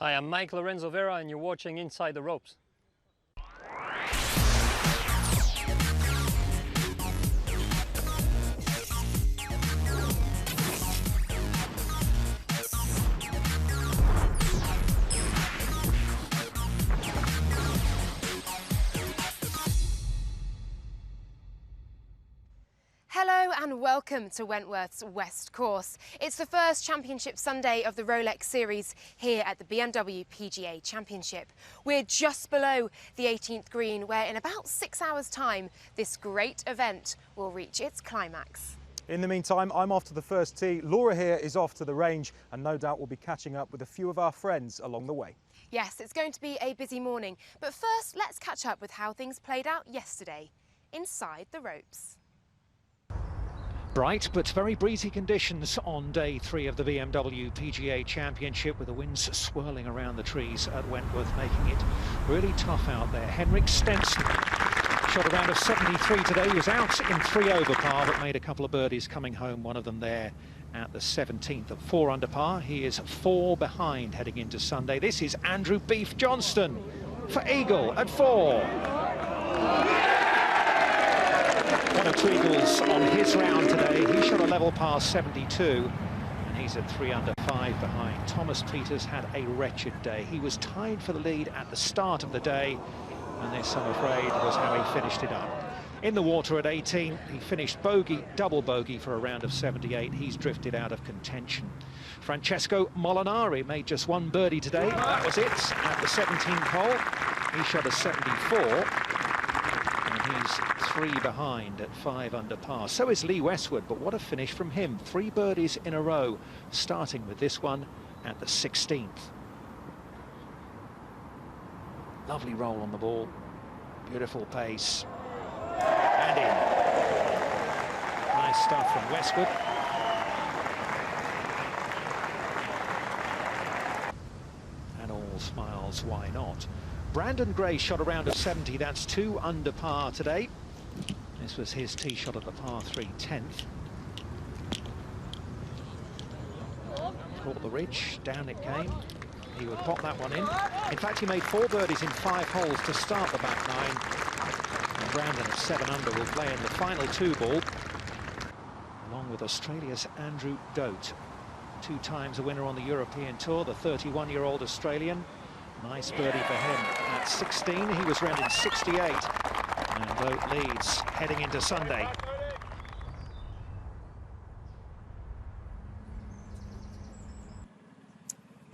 Hi, I'm Mike Lorenzo Vera and you're watching Inside the Ropes. Hello and welcome to Wentworth's West Course. It's the first championship Sunday of the Rolex series here at the BMW PGA Championship. We're just below the 18th green where in about 6 hours' time this great event will reach its climax. In the meantime, I'm off to the first tee. Laura here is off to the range and no doubt we'll be catching up with a few of our friends along the way. Yes, it's going to be a busy morning, but first let's catch up with how things played out yesterday inside the ropes. Bright but very breezy conditions on day 3 of the BMW PGA Championship, with the winds swirling around the trees at Wentworth, making it really tough out there. Henrik Stenson shot a round of 73 today. He was out in 3 over par but made a couple of birdies coming home, one of them there at the 17th at 4 under par. He is 4 behind heading into Sunday. This is Andrew Beef Johnston for Eagle at 4. One of two eagles on his round today. He shot a level par 72 and he's at 3 under 5 behind. Thomas Pieters had a wretched day. He was tied for the lead at the start of the day and this, I'm afraid, was how he finished it up. In the water at 18, he finished bogey, double bogey for a round of 78. He's drifted out of contention. Francesco Molinari made just 1 birdie today. That was it at the 17th hole. He shot a 74. He's 3 behind at 5 under par. So is Lee Westwood, but what a finish from him. 3 birdies in a row, starting with this one at the 16th. Lovely roll on the ball. Beautiful pace. And in. Nice stuff from Westwood. And all smiles, why not? Brandon Gray shot a round of 70, that's 2 under par today. This was his tee shot at the par 3 10th. Caught the ridge, down it came. He would pop that one in. In fact, he made 4 birdies in 5 holes to start the back 9. And Brandon at 7 under will play in the final 2 ball, along with Australia's Andrew Dodt. 2 times a winner on the European Tour, the 31-year-old Australian. Nice birdie for him. At 16, he was rounded 68. And Dodt leads heading into Sunday.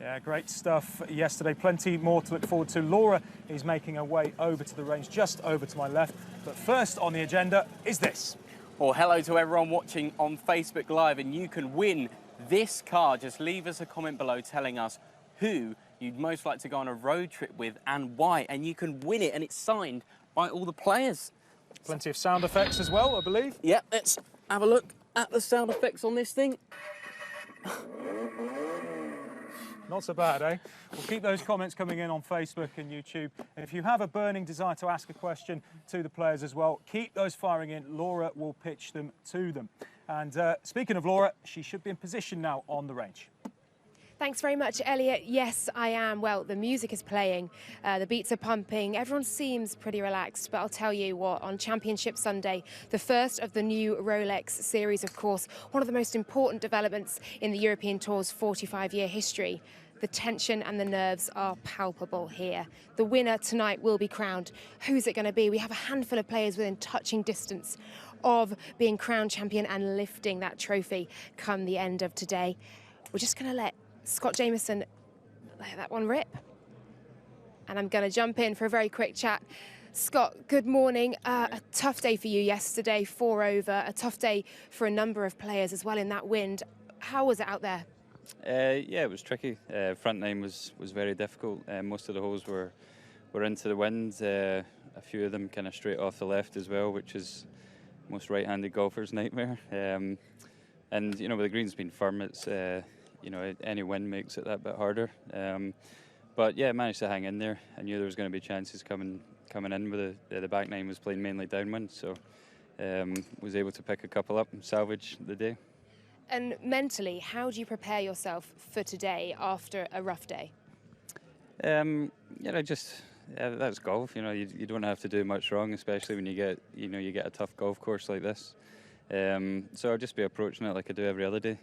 Yeah, great stuff yesterday. Plenty more to look forward to. Laura is making her way over to the range, just over to my left. But first on the agenda is this. Well, hello to everyone watching on Facebook Live, and you can win this car. Just leave us a comment below telling us who you'd most like to go on a road trip with and why, and you can win it, and it's signed by all the players. Plenty of sound effects as well, I believe. Yeah, let's have a look at the sound effects on this thing. Not so bad, eh? We'll keep those comments coming in on Facebook and YouTube. And if you have a burning desire to ask a question to the players as well, keep those firing in. Laura will pitch them to them. And speaking of Laura, she should be in position now on the range. Thanks very much, Elliot. Yes, I am. Well, the music is playing, the beats are pumping, everyone seems pretty relaxed, but I'll tell you what, on Championship Sunday, the first of the new Rolex series, of course, one of the most important developments in the European Tour's 45-year history. The tension and the nerves are palpable here. The winner tonight will be crowned. Who's it going to be? We have a handful of players within touching distance of being crowned champion and lifting that trophy come the end of today. We're just going to let Scott Jamieson let that one rip. And I'm going to jump in for a very quick chat. Scott, good morning. A tough day for you yesterday, 4 over. A tough day for a number of players as well in that wind. How was it out there? Yeah, it was tricky. Front nine was very difficult. Most of the holes were into the wind. A few of them kind of straight off the left as well, which is most right-handed golfer's nightmare. And you know, with the greens being firm, it's you know, any wind makes it that bit harder. But yeah, managed to hang in there. I knew there was going to be chances coming in with the back nine was playing mainly downwind, so was able to pick a couple up and salvage the day. And mentally, how do you prepare yourself for today after a rough day? Just that's golf. You don't have to do much wrong, especially when you get a tough golf course like this. So I'll just be approaching it like I do every other day.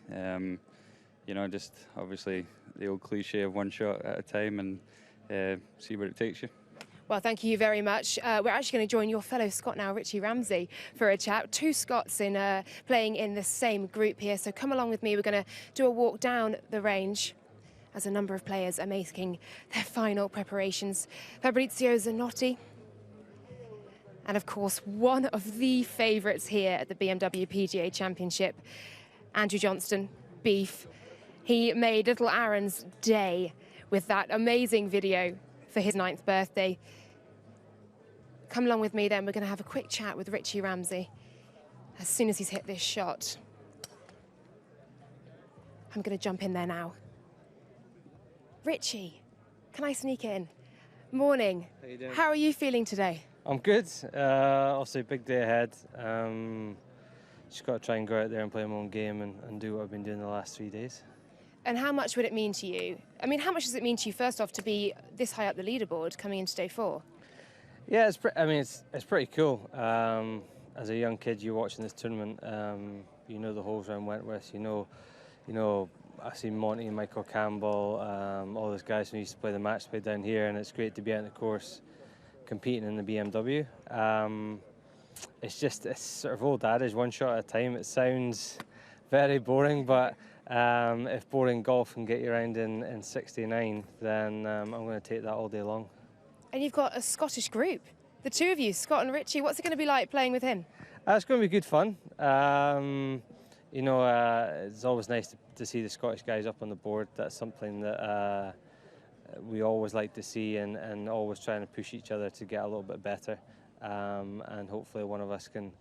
Just obviously the old cliche of one shot at a time and see where it takes you. Well, thank you very much. We're actually going to join your fellow Scot now, Richie Ramsey, for a chat. Two Scots in playing in the same group here. So come along with me. We're going to do a walk down the range as a number of players are making their final preparations. Fabrizio Zanotti. And of course, one of the favourites here at the BMW PGA Championship, Andrew Johnston, Beef. He made little Aaron's day with that amazing video for his 9th birthday. Come along with me then, we're going to have a quick chat with Richie Ramsey as soon as he's hit this shot. I'm going to jump in there now. Richie, can I sneak in? Morning. How you doing? How are you feeling today? I'm good. Obviously, big day ahead. Just got to try and go out there and play my own game and do what I've been doing the last 3 days. And how much would it mean to you? I mean, how much does it mean to you, first off, to be this high up the leaderboard coming into day 4? Yeah, it's pretty cool. As a young kid, you're watching this tournament. You know the holes around Wentworth. You know. I've seen Monty and Michael Campbell, all those guys who used to play the match play down here, and it's great to be out on the course competing in the BMW. It's sort of old adage, one shot at a time. It sounds very boring, but if boring golf can get you around in 69, then I'm going to take that all day long. And you've got a Scottish group. The two of you, Scott and Richie, what's it going to be like playing with him? It's going to be good fun. It's always nice to see the Scottish guys up on the board. That's something that we always like to see, and always trying to push each other to get a little bit better. And hopefully one of us can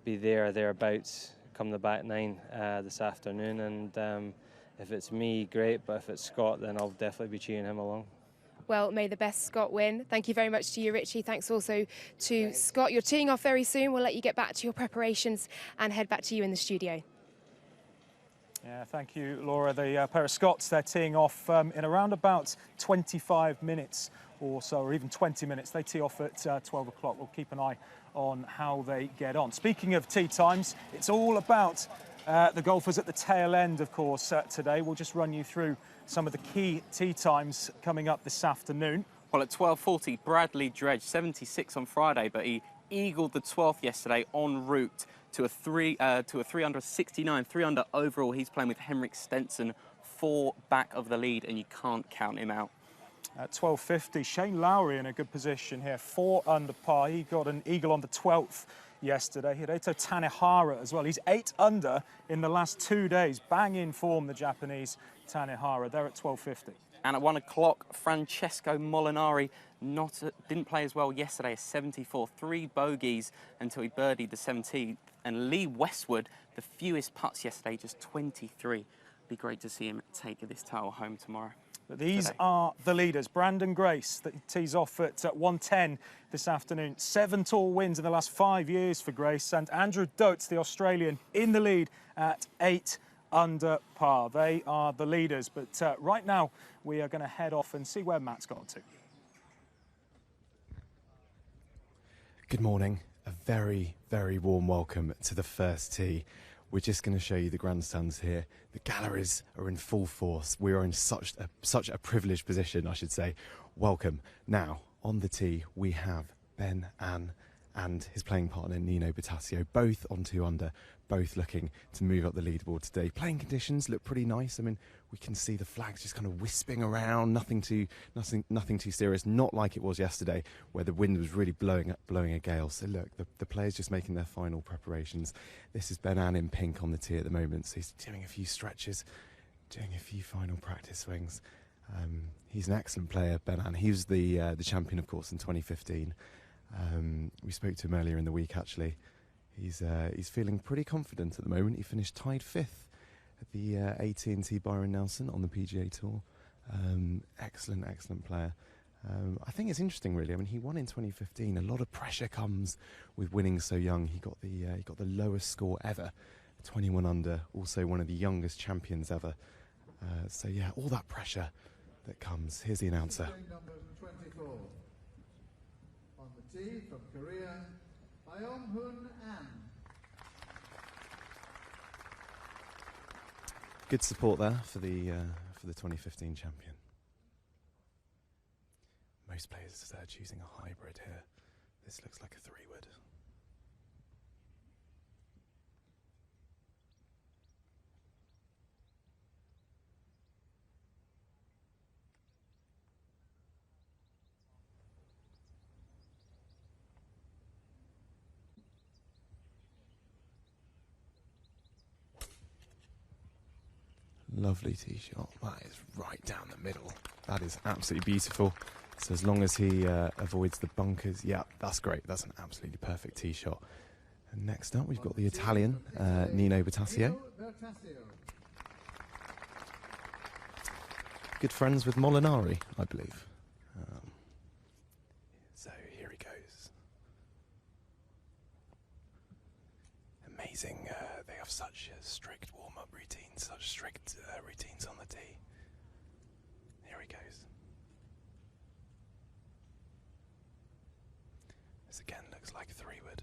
be there or thereabouts come the back 9 this afternoon. And if it's me, great, but if it's Scott, then I'll definitely be cheering him along. Well, may the best Scott win. Thank you very much to you, Richie. Thanks also to Scott. You're teeing off very soon. We'll let you get back to your preparations and head back to you in the studio. Yeah, thank you, Laura. The pair of Scots, they're teeing off in around about 25 minutes or so, or even 20 minutes. They tee off at 12 o'clock. We'll keep an eye on how they get on. Speaking of tee times, it's all about the golfers at the tail end, of course, today. We'll just run you through some of the key tee times coming up this afternoon. Well, at 12:40, Bradley Dredge, 76 on Friday, but he eagled the 12th yesterday en route to a 3 under 69, 3 under overall. He's playing with Henrik Stenson, 4 back of the lead, and you can't count him out. At 12:50, Shane Lowry in a good position here, 4 under par. He got an eagle on the 12th yesterday. Hideto Tanehara as well. He's 8 under in the last 2 days. Bang in form, the Japanese Tanehara. They're at 12:50. And at 1 o'clock, Francesco Molinari didn't play as well yesterday, a 74, 3 bogeys until he birdied the 17th. And Lee Westwood, the fewest putts yesterday, just 23. Be great to see him take this title home tomorrow. But these are the leaders. Brandon Grace, that tees off at 1:10 this afternoon. 7 tour wins in the last 5 years for Grace. And Andrew Dodt, the Australian, in the lead at 8 under par. They are the leaders. But right now, we are going to head off and see where Matt's got to. Good morning. A very, very warm welcome to the first tee. We're just going to show you the grandstands here. The galleries are in full force. We are in such a privileged position, I should say. Welcome. Now, on the tee, we have Ben An and his playing partner, Nino Botasio, both on 2 under, both looking to move up the leaderboard today. Playing conditions look pretty nice. I mean, we can see the flags just kind of wisping around, nothing too serious, not like it was yesterday where the wind was really blowing a gale. So look, the players just making their final preparations. This is Ben An in pink on the tee at the moment, so he's doing a few stretches, doing a few final practice swings. He's an excellent player, Ben An. He was the champion, of course, in 2015. We spoke to him earlier in the week, actually. He's feeling pretty confident at the moment. He finished tied 5th at the AT&T Byron Nelson on the PGA Tour. Excellent player. I think it's interesting, really. I mean, he won in 2015. A lot of pressure comes with winning so young. He got the lowest score ever, 21 under. Also one of the youngest champions ever. So yeah, all that pressure that comes. Here's the announcer. Number 24. On the tee from Korea, Hyung-hoon An. Good support there for the 2015 champion. Most players are choosing a hybrid here. This looks like a 3-wood. Lovely tee shot. That is right down the middle. That is absolutely beautiful. So as long as he avoids the bunkers, yeah, that's great. That's an absolutely perfect tee shot. And next up, we've got the Italian, Nino Bertasio. Good friends with Molinari, I believe. So here he goes. Amazing. They have such strict warm-up routines, such strict routines on the tee. Here he goes. This again looks like a 3-wood.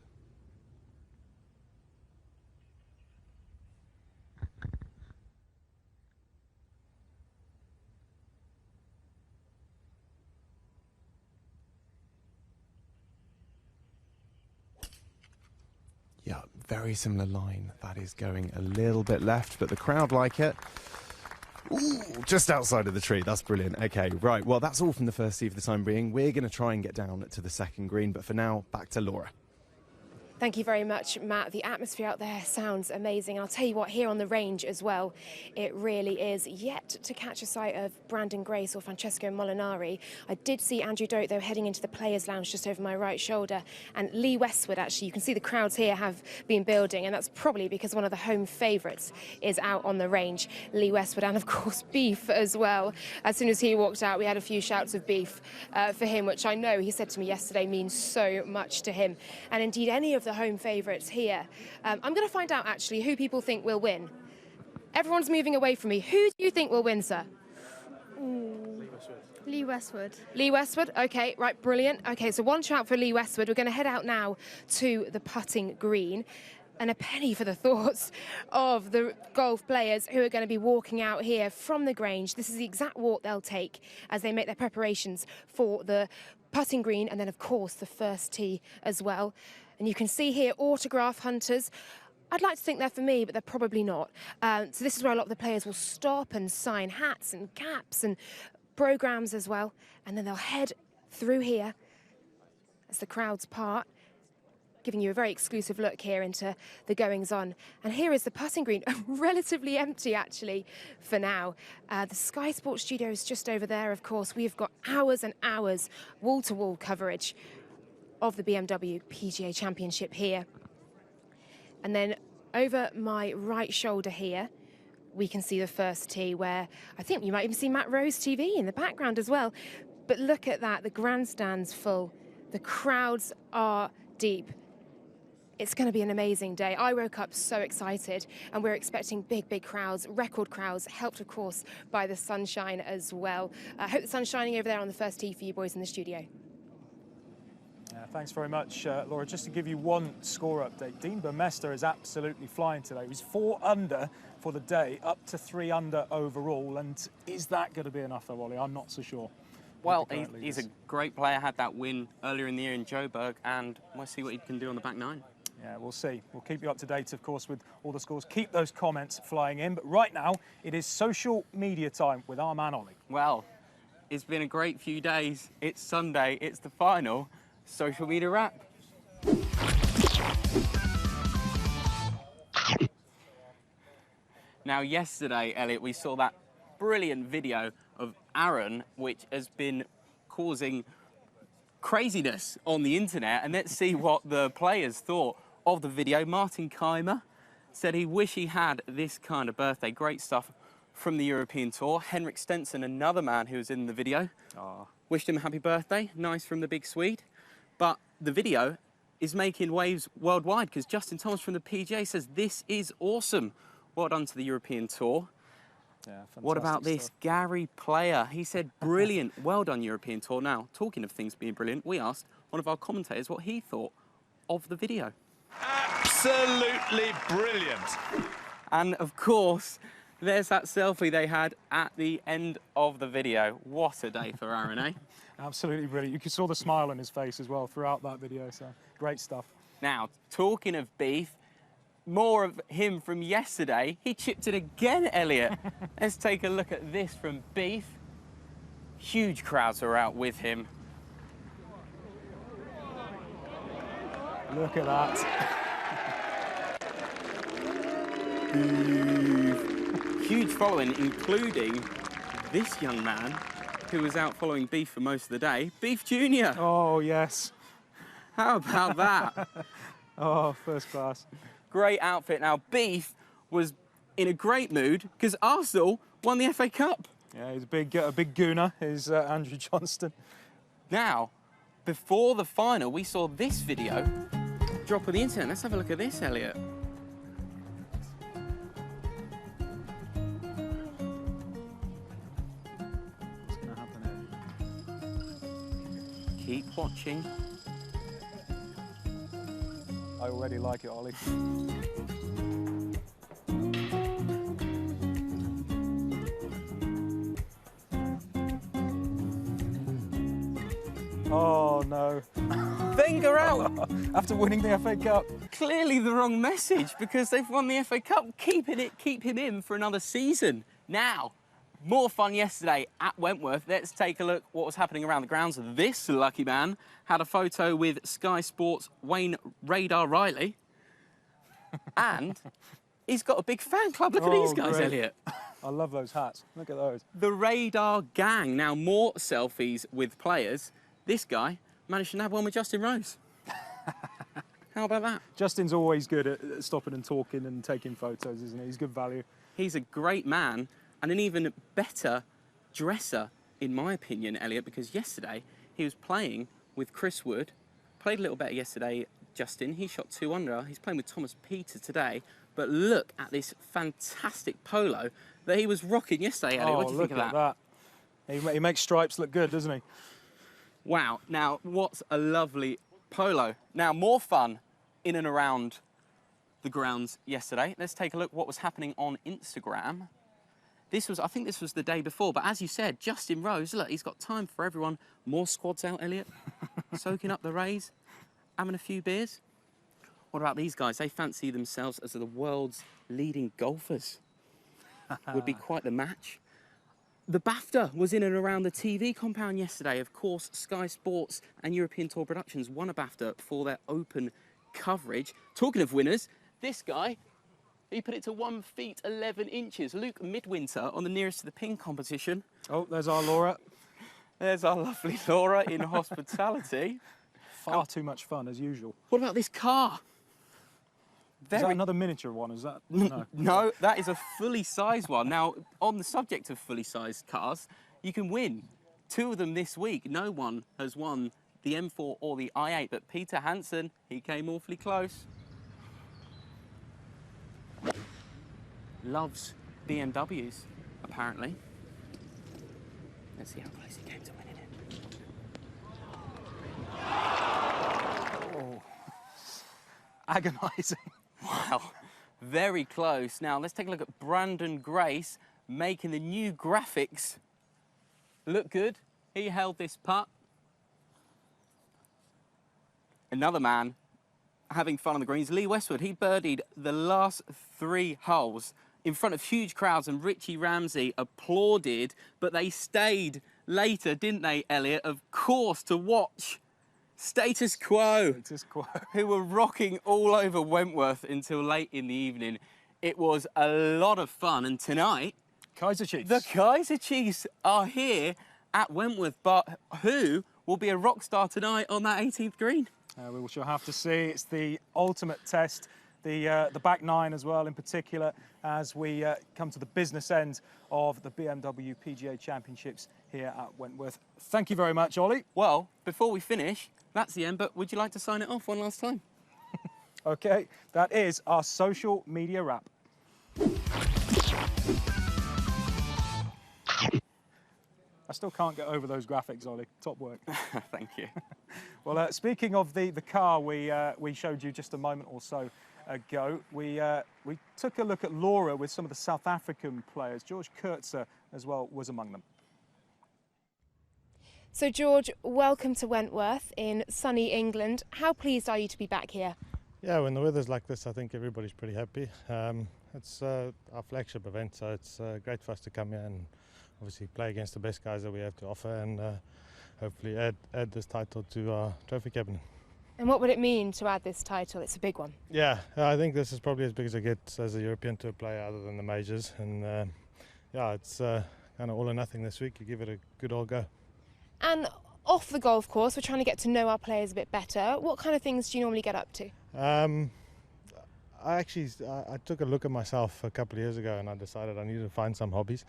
Yeah, very similar line. That is going a little bit left, but the crowd like it. Ooh, just outside of the tree. That's brilliant. Okay, right. Well, that's all from the first tee for the time being. We're going to try and get down to the second green, but for now, back to Laura. Thank you very much, Matt. The atmosphere out there sounds amazing. And I'll tell you what, here on the range as well, it really is. Yet to catch a sight of Brandon Grace or Francesco Molinari. I did see Andrew Dodt, though, heading into the players' lounge just over my right shoulder. And Lee Westwood, actually, you can see the crowds here have been building. And that's probably because one of the home favourites is out on the range, Lee Westwood. And, of course, Beef as well. As soon as he walked out, we had a few shouts of Beef for him, which I know he said to me yesterday means so much to him. And, indeed, any of the home favourites here. I'm going to find out, actually, who people think will win. Everyone's moving away from me. Who do you think will win, sir? Lee Westwood. Lee Westwood? OK, right, brilliant. OK, so one shout for Lee Westwood. We're going to head out now to the putting green. And a penny for the thoughts of the golf players who are going to be walking out here from the Grange. This is the exact walk they'll take as they make their preparations for the putting green and then, of course, the first tee as well. And you can see here autograph hunters. I'd like to think they're for me, but they're probably not. So this is where a lot of the players will stop and sign hats and caps and programmes as well. And then they'll head through here as the crowds part, giving you a very exclusive look here into the goings-on. And here is the putting green, relatively empty, actually, for now. The Sky Sports studio is just over there, of course. We've got hours and hours wall-to-wall coverage of the BMW PGA Championship here. And then over my right shoulder here, we can see the first tee where I think you might even see Matt Rose TV in the background as well. But look at that, the grandstand's full. The crowds are deep. It's going to be an amazing day. I woke up so excited, and we're expecting big, big crowds, record crowds, helped, of course, by the sunshine as well. I hope the sun's shining over there on the first tee for you boys in the studio. Thanks very much, Laura. Just to give you one score update, Dean Burmester is absolutely flying today. He's 4 under for the day, up to 3 under overall. And is that going to be enough, though, Wally? I'm not so sure. Well, he's a great player, had that win earlier in the year in Joburg, and we'll see what he can do on the back nine. Yeah, we'll see. We'll keep you up to date, of course, with all the scores. Keep those comments flying in. But right now, it is social media time with our man, Ollie. Well, it's been a great few days. It's Sunday. It's the final social media wrap. Now, yesterday, Elliot, we saw that brilliant video of Aaron, which has been causing craziness on the internet. And let's see what the players thought of the video. Martin Keimer said he wished he had this kind of birthday. Great stuff from the European Tour. Henrik Stenson, another man who was in the video, wished him a happy birthday. Nice from the big Swede. But the video is making waves worldwide because Justin Thomas from the PGA says this is awesome. Well done to the European Tour. Yeah, What about fantastic this stuff. Gary Player? He said, brilliant. Well done, European Tour. Now, talking of things being brilliant, we asked one of our commentators what he thought of the video. Absolutely brilliant. And of course, there's that selfie they had at the end of the video. What a day for Aaron, eh? Absolutely brilliant. You saw the smile on his face as well throughout that video, so great stuff. Now, talking of beef, more of him from yesterday. He chipped it again, Elliot. Let's take a look at this from Beef. Huge crowds are out with him. Look at that. Huge following, including this young man who was out following Beef for most of the day, Beef Jr. Oh, yes. How about that? Oh, first class. Great outfit. Now, Beef was in a great mood because Arsenal won the FA Cup. Yeah, he's a big gooner, is Andrew Johnston. Now, before the final, we saw this video drop on the internet. Let's have a look at this, Elliot. What's going to happen here? Keep watching. I already like it, Ollie. Oh, no. Wenger out. After winning the FA Cup. Clearly the wrong message because they've won the FA Cup. Keep him in for another season. Now, more fun yesterday at Wentworth. Let's take a look what was happening around the grounds. This lucky man had a photo with Sky Sports' Wayne Radar Riley. And he's got a big fan club. Look at these guys, great. Elliot. I love those hats. Look at those. The Radar Gang. Now, more selfies with players. This guy managed to nab one with Justin Rose. How about that? Justin's always good at stopping and talking and taking photos, isn't he? He's good value. He's a great man and an even better dresser, in my opinion, Elliot, because yesterday he was playing with Chris Wood. Played a little better yesterday, Justin. He shot 2 under. He's playing with Thomas Peter today. But look at this fantastic polo that he was rocking yesterday, Elliot. What do you think of that? Look at that. He makes stripes look good, doesn't he? Wow. Now, what's a lovely polo. Now, more fun in and around the grounds yesterday. Let's take a look what was happening on Instagram. I think this was the day before, but as you said, Justin Rose, look, he's got time for everyone. More squads out, Elliot. Soaking up the rays, having a few beers. What about these guys? They fancy themselves as the world's leading golfers. Would be quite the match. The BAFTA was in and around the TV compound yesterday. Of course, Sky Sports and European Tour Productions won a BAFTA for their open coverage. Talking of winners, this guy, he put it to 1 feet 11 inches. Luke Midwinter on the nearest to the pin competition. Oh, there's our Laura. There's our lovely Laura in hospitality. Far too much fun, as usual. What about this car? Is that another miniature one? Is that? No. No, that is a fully sized one. Now, on the subject of fully sized cars, you can win 2 of them this week. No one has won the M4 or the i8, but Peter Hansen, he came awfully close. Loves BMWs, apparently. Let's see how close he came to winning it. Oh. Agonising. Wow, very close. Now, let's take a look at Brandon Grace making the new graphics look good. He held this putt. Another man having fun on the greens, Lee Westwood. He birdied the last 3 holes in front of huge crowds, and Richie Ramsey applauded, but they stayed later, didn't they, Elliot? Of course, to watch Status Quo, who were rocking all over Wentworth until late in the evening. It was a lot of fun, and tonight, Kaiser Chiefs. The Kaiser Chiefs are here at Wentworth, but who will be a rock star tonight on that 18th green? We shall have to see. It's the ultimate test, the back 9 as well in particular, as we come to the business end of the BMW PGA Championships here at Wentworth. Thank you very much, Ollie. Well, before we finish, that's the end, but would you like to sign it off one last time? Okay, that is our social media wrap. I still can't get over those graphics, Ollie. Top work. Thank you. Well, speaking of the car we showed you just a moment or so ago, we took a look at Laura with some of the South African players. George Kurtzer as well was among them. So George, welcome to Wentworth in sunny England. How pleased are you to be back here? Yeah, when the weather's like this, I think everybody's pretty happy. It's our flagship event, so it's great for us to come here and obviously play against the best guys that we have to offer, and hopefully add this title to our trophy cabinet. And what would it mean to add this title? It's a big one. Yeah, I think this is probably as big as it gets as a European Tour player other than the majors, and yeah, it's kind of all or nothing this week. You give it a good old go. And off the golf course, we're trying to get to know our players a bit better. What kind of things do you normally get up to? I took a look at myself a couple of years ago, and I decided I needed to find some hobbies,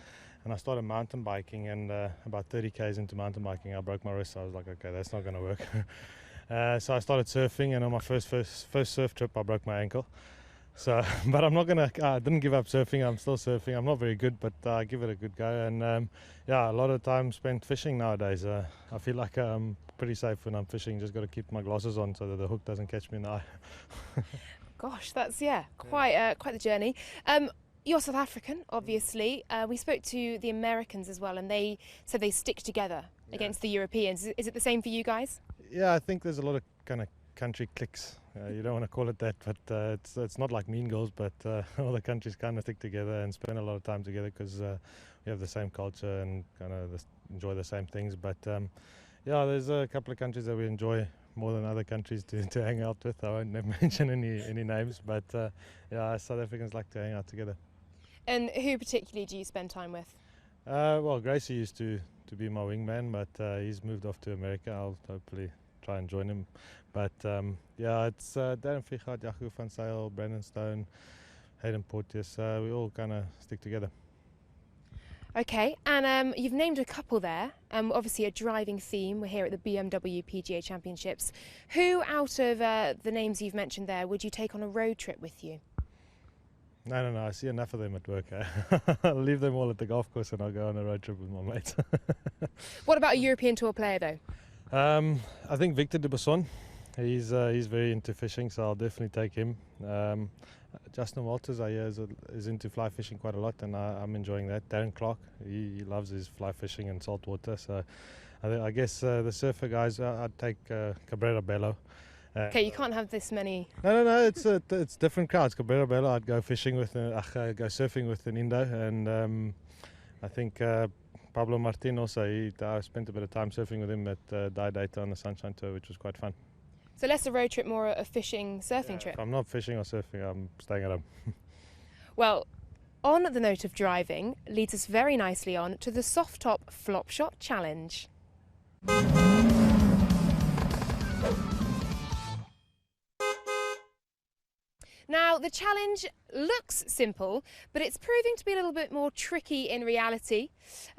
and I started mountain biking, and about 30 k's into mountain biking I broke my wrist, so I was like, okay, that's not going to work. So I started surfing, and on my first surf trip I broke my ankle. So, but I'm not gonna. I didn't give up surfing. I'm still surfing. I'm not very good, but I give it a good go. And yeah, a lot of time spent fishing nowadays. I feel like I'm pretty safe when I'm fishing. Just got to keep my glasses on so that the hook doesn't catch me in the eye. Gosh, that's quite the journey. You're South African, obviously. We spoke to the Americans as well, and they said they stick together against the Europeans. Is it the same for you guys? Yeah, I think there's a lot of kind of country cliques. You don't want to call it that, but it's not like Mean Girls, but all the countries kind of stick together and spend a lot of time together because we have the same culture and kind of enjoy the same things. But yeah, there's a couple of countries that we enjoy more than other countries to hang out with. I won't mention any names, but yeah, South Africans like to hang out together. And who particularly do you spend time with? Well, Gracie used to be my wingman, but he's moved off to America. I'll hopefully try and join him. But yeah, it's Darren Fichard, Jaco van Zyl, Brandon Stone, Hayden Porteous. We all kind of stick together. Okay, and you've named a couple there. Obviously a driving theme. We're here at the BMW PGA Championships. Who out of the names you've mentioned there would you take on a road trip with you? No, I see enough of them at work. I'll leave them all at the golf course and I'll go on a road trip with my mates. What about a European Tour player though? I think Victor de Besson. He's very into fishing, so I'll definitely take him. Justin Walters, I hear, is into fly fishing quite a lot, and I'm enjoying that. Darren Clark, he loves his fly fishing and salt water, so I guess the surfer guys, I'd take Cabrera Bello. Okay, you can't have this many. No, it's different crowds. Cabrera Bello, I'd go fishing with, go surfing with an Indo, and I think Pablo Martin also. I spent a bit of time surfing with him at Data on the Sunshine Tour, which was quite fun. So less a road trip, more a fishing, surfing trip? If I'm not fishing or surfing, I'm staying at home. Well, on the note of driving, leads us very nicely on to the Soft Top Flop Shot Challenge. Now, the challenge looks simple, but it's proving to be a little bit more tricky in reality.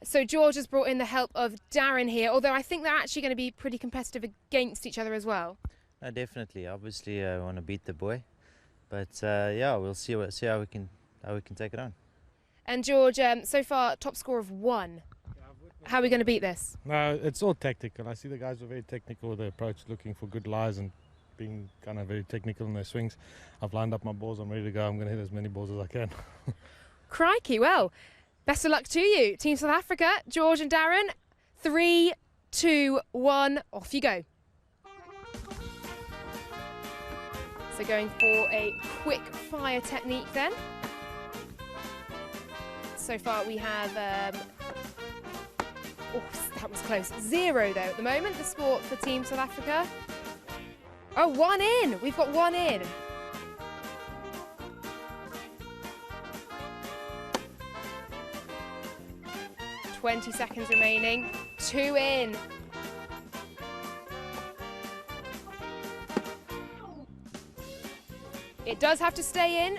So George has brought in the help of Darren here, although I think they're actually going to be pretty competitive against each other as well. Definitely. Obviously, I want to beat the boy, but yeah, we'll see how we can take it on. And George, so far top score of 1. How are we going to beat this? No, it's all tactical. I see the guys are very technical with their approach, looking for good lies and being kind of very technical in their swings. I've lined up my balls. I'm ready to go. I'm going to hit as many balls as I can. Crikey! Well, best of luck to you, Team South Africa, George and Darren. 3, 2, 1, off you go. So going for a quick fire technique then. So far we have, oh, that was close. 0 though at the moment, the score for Team South Africa. Oh, 1 in, we've got 1 in. $20 seconds remaining, 2 in. It does have to stay in.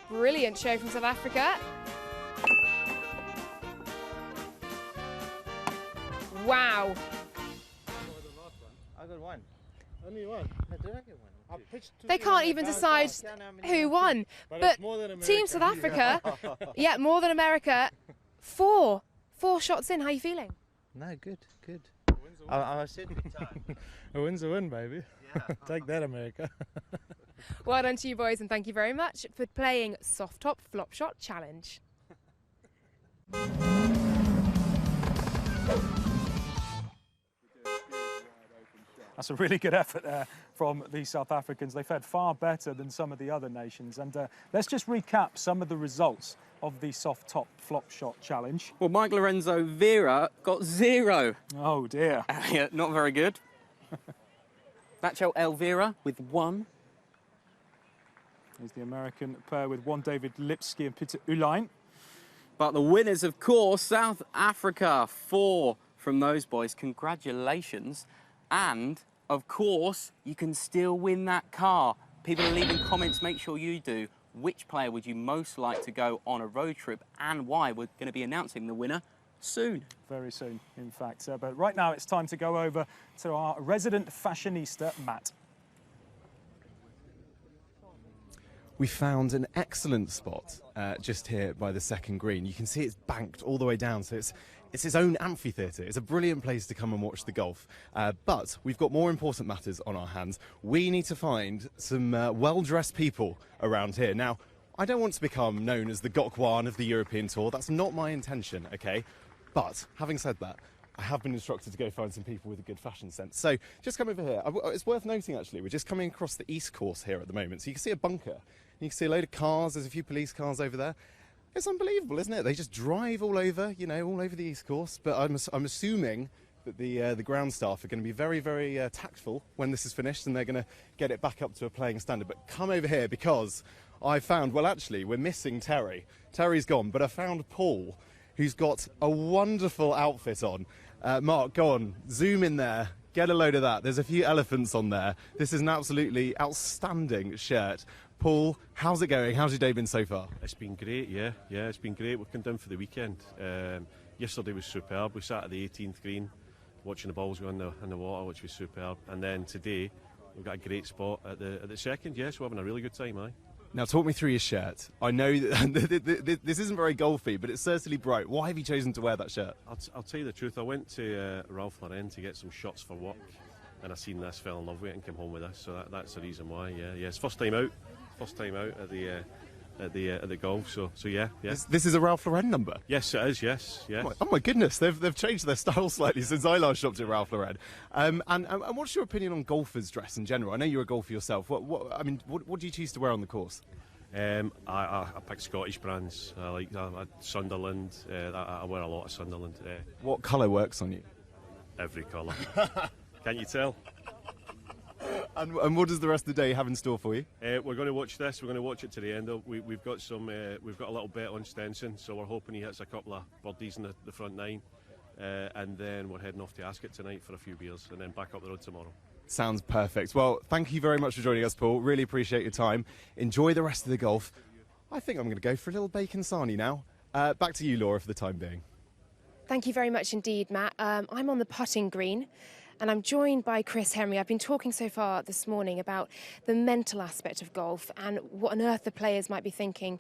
Brilliant show from South Africa. Wow. I got 1. Only 1? They can't even decide who won. But Team South Africa, yeah, more than America. Four shots in. How are you feeling? No, good. I said good time. A win's a win, baby. Yeah. Take that, America. Well done to you boys, and thank you very much for playing Soft Top Flop Shot Challenge. That's a really good effort there from the South Africans. They fared far better than some of the other nations. And let's just recap some of the results of the Soft Top Flop Shot Challenge. Well, Mike Lorenzo Vera got 0. Oh, dear. Yeah, not very good. Nacho Elvira with 1. There's the American pair with 1, David Lipsky and Peter Ulein. But the winners, of course, South Africa, 4 from those boys. Congratulations. And, of course, you can still win that car. People are leaving comments, make sure you do. Which player would you most like to go on a road trip and why? We're going to be announcing the winner soon. Very soon, in fact. But right now it's time to go over to our resident fashionista, Matt. We found an excellent spot just here by the second green. You can see it's banked all the way down, so it's its own amphitheatre. It's a brilliant place to come and watch the golf. But we've got more important matters on our hands. We need to find some well-dressed people around here. Now, I don't want to become known as the Gokwan of the European Tour. That's not my intention, okay? But having said that, I have been instructed to go find some people with a good fashion sense. So just come over here. It's worth noting, actually, we're just coming across the East Course here at the moment. So you can see a bunker. You can see a load of cars. There's a few police cars over there. It's unbelievable, isn't it? They just drive all over, you know, all over the East Course. But I'm assuming that the ground staff are going to be very, very tactful when this is finished, and they're going to get it back up to a playing standard. But come over here because I found, well, actually, we're missing Terry. Terry's gone, but I found Paul, who's got a wonderful outfit on. Mark, go on, zoom in there. Get a load of that. There's a few elephants on there. This is an absolutely outstanding shirt. Paul, how's it going? How's your day been so far? It's been great, yeah, it's been great. We've come down for the weekend. Yesterday was superb. We sat at the 18th green watching the balls go in the water, which was superb. And then today, we've got a great spot at the second, so we're having a really good time, aye. Now, talk me through your shirt. I know that this isn't very golfy, but it's certainly bright. Why have you chosen to wear that shirt? I'll tell you the truth. I went to Ralph Lauren to get some shots for work, and I seen this, fell in love with it, and came home with this. So that's the reason why. Yeah. It's first time out at the golf. So yeah. This is a Ralph Lauren number. Yes, it is. Yes. Oh my goodness, th've changed their style slightly since I last shopped at Ralph Lauren. And what's your opinion on golfers' dress in general? I know you're a golfer yourself. What do you choose to wear on the course? I pick Scottish brands. I like Sunderland. I wear a lot of Sunderland. What colour works on you? Every colour. Can't you tell? And what does the rest of the day have in store for you? We're going to watch this. We're going to watch it to the end. We've got a little bet on Stenson, so we're hoping he hits a couple of birdies in the front 9, and then we're heading off to Ascot tonight for a few beers, and then back up the road tomorrow. Sounds perfect. Well, thank you very much for joining us, Paul. Really appreciate your time. Enjoy the rest of the golf. I think I'm going to go for a little bacon sarnie now. Back to you, Laura, for the time being. Thank you very much indeed, Matt. I'm on the putting green, and I'm joined by Chris Henry. I've been talking so far this morning about the mental aspect of golf and what on earth the players might be thinking.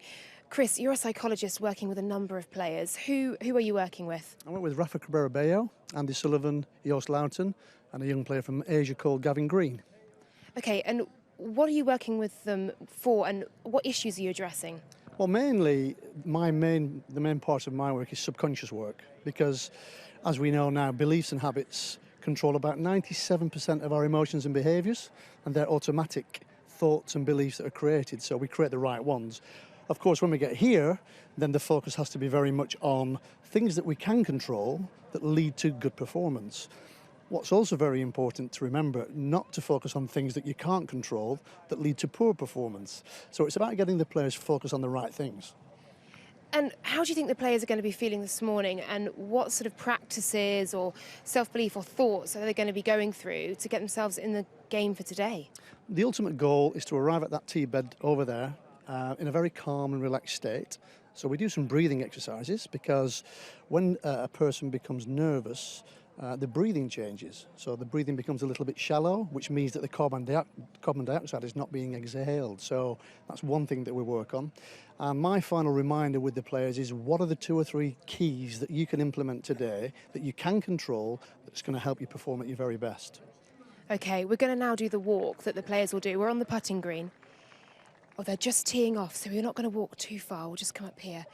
Chris, you're a psychologist working with a number of players. Who are you working with? I work with Rafa Cabrera-Bello, Andy Sullivan, Joost Luiten, and a young player from Asia called Gavin Green. Okay, and what are you working with them for, and what issues are you addressing? Well, mainly, the main part of my work is subconscious work, because, as we know now, beliefs and habits control about 97% of our emotions and behaviours, and they're automatic thoughts and beliefs that are created, so we create the right ones. Of course, when we get here, then the focus has to be very much on things that we can control that lead to good performance. What's also very important to remember, not to focus on things that you can't control that lead to poor performance. So it's about getting the players focused on the right things. And how do you think the players are going to be feeling this morning, and what sort of practices or self-belief or thoughts are they going to be going through to get themselves in the game for today? The ultimate goal is to arrive at that tee bed over there in a very calm and relaxed state. So we do some breathing exercises, because when a person becomes nervous, the breathing changes. So the breathing becomes a little bit shallow, which means that the carbon dioxide is not being exhaled. So that's one thing that we work on. And my final reminder with the players is, what are the 2 or 3 keys that you can implement today that you can control that's going to help you perform at your very best? OK, we're going to now do the walk that the players will do. We're on the putting green. Oh, they're just teeing off, so we're not going to walk too far. We'll just come up here.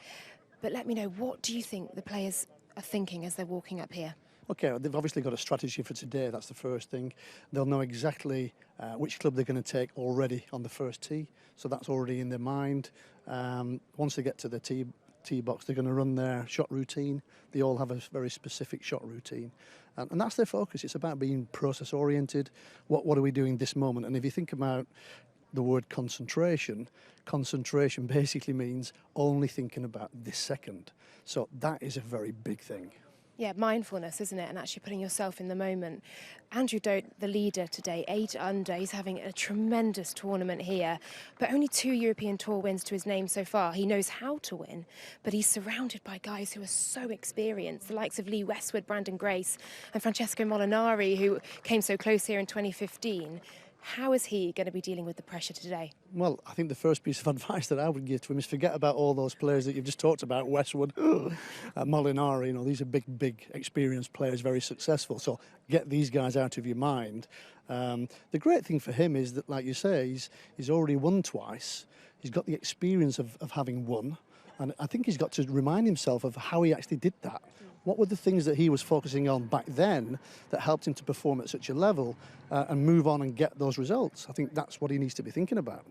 But let me know, what do you think the players are thinking as they're walking up here? OK, they've obviously got a strategy for today, that's the first thing. They'll know exactly which club they're going to take already on the first tee, so that's already in their mind. Once they get to the tee box, they're going to run their shot routine. They all have a very specific shot routine. And that's their focus. It's about being process-oriented. What are we doing this moment? And if you think about the word concentration basically means only thinking about this second. So that is a very big thing. Yeah, mindfulness, isn't it? And actually putting yourself in the moment. Andrew Dodt, the leader today, 8 under. He's having a tremendous tournament here, but only 2 European Tour wins to his name so far. He knows how to win, but he's surrounded by guys who are so experienced, the likes of Lee Westwood, Brandon Grace, and Francesco Molinari, who came so close here in 2015. How is he going to be dealing with the pressure today? Well, I think the first piece of advice that I would give to him is forget about all those players that you've just talked about, Westwood, Molinari, you know, these are big, experienced players, very successful. So get these guys out of your mind. The great thing for him is that, like you say, he's already won twice. He's got the experience of having won. And I think he's got to remind himself of how he actually did that. What were the things that he was focusing on back then that helped him to perform at such a level and move on and get those results? I think that's what he needs to be thinking about.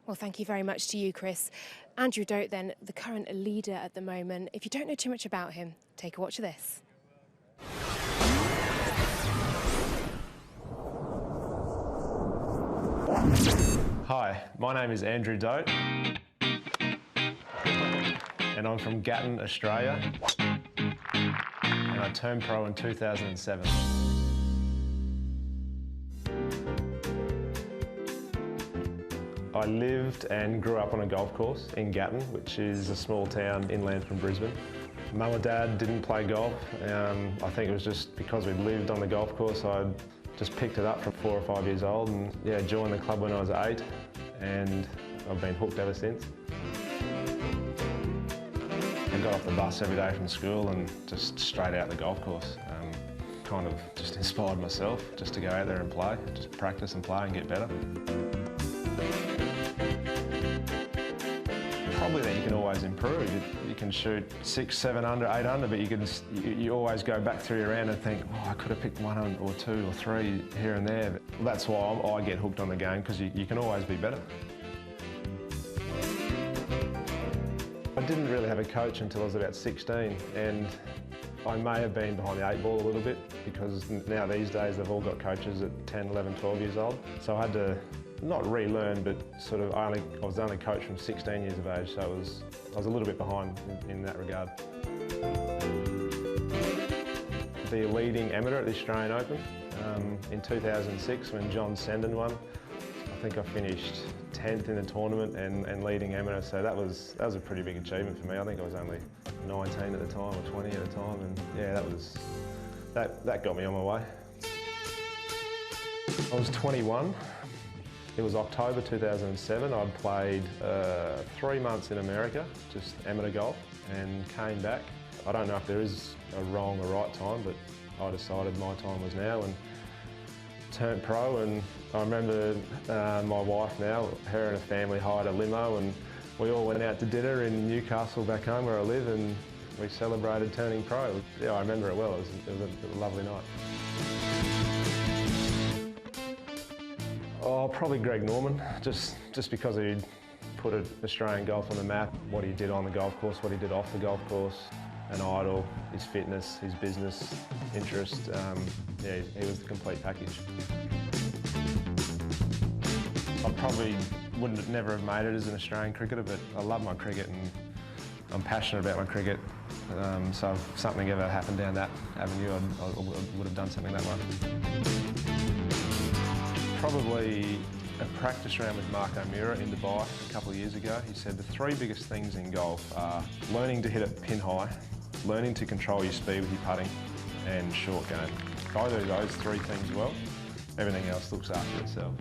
Well, thank you very much to you, Chris. Andrew Dodt, then, the current leader at the moment. If you don't know too much about him, take a watch of this. Hi, my name is Andrew Dodt, and I'm from Gatton, Australia, and I turned pro in 2007. I lived and grew up on a golf course in Gatton, which is a small town inland from Brisbane. Mum and Dad didn't play golf. I think it was just because we'd lived on the golf course, I'd just picked it up from 4 or 5 years old and yeah, joined the club when I was 8, and I've been hooked ever since. I got off the bus every day from school and just straight out the golf course. Kind of just inspired myself just to go out there and play, just practice and play and get better. Probably that you can always improve. You can shoot 6, 7 under, 8 under, but you always go back through your round and think, oh, I could have picked 1 or 2 or 3 here and there. But that's why I get hooked on the game, because you can always be better. I didn't really have a coach until I was about 16, and I may have been behind the 8 ball a little bit, because now these days they've all got coaches at 10, 11, 12 years old. So I had to not relearn, but sort of I was only coached from 16 years of age, so I was a little bit behind in that regard. The leading amateur at the Australian Open in 2006 when John Senden won. I think I finished 10th in the tournament and leading amateur, so that was a pretty big achievement for me. I think I was only 19 at the time or 20 at the time, and yeah, that got me on my way. I was 21. It was October 2007. I'd played 3 months in America, just amateur golf, and came back. I don't know if there is a wrong or right time, but I decided my time was now and turned pro. And I remember my wife now, her and her family hired a limo, and we all went out to dinner in Newcastle back home where I live, and we celebrated turning pro. Yeah, I remember it well. It was a lovely night. Oh, probably Greg Norman, just because he put Australian golf on the map, what he did on the golf course, what he did off the golf course, an idol, his fitness, his business interest. Yeah, he was the complete package. I probably never have made it as an Australian cricketer, but I love my cricket and I'm passionate about my cricket. So if something ever happened down that avenue, I would have done something that way. Probably a practice round with Mark O'Meara in Dubai a couple of years ago. He said the 3 biggest things in golf are learning to hit it pin high, learning to control your speed with your putting, and short game. If I do those three things well, everything else looks after itself.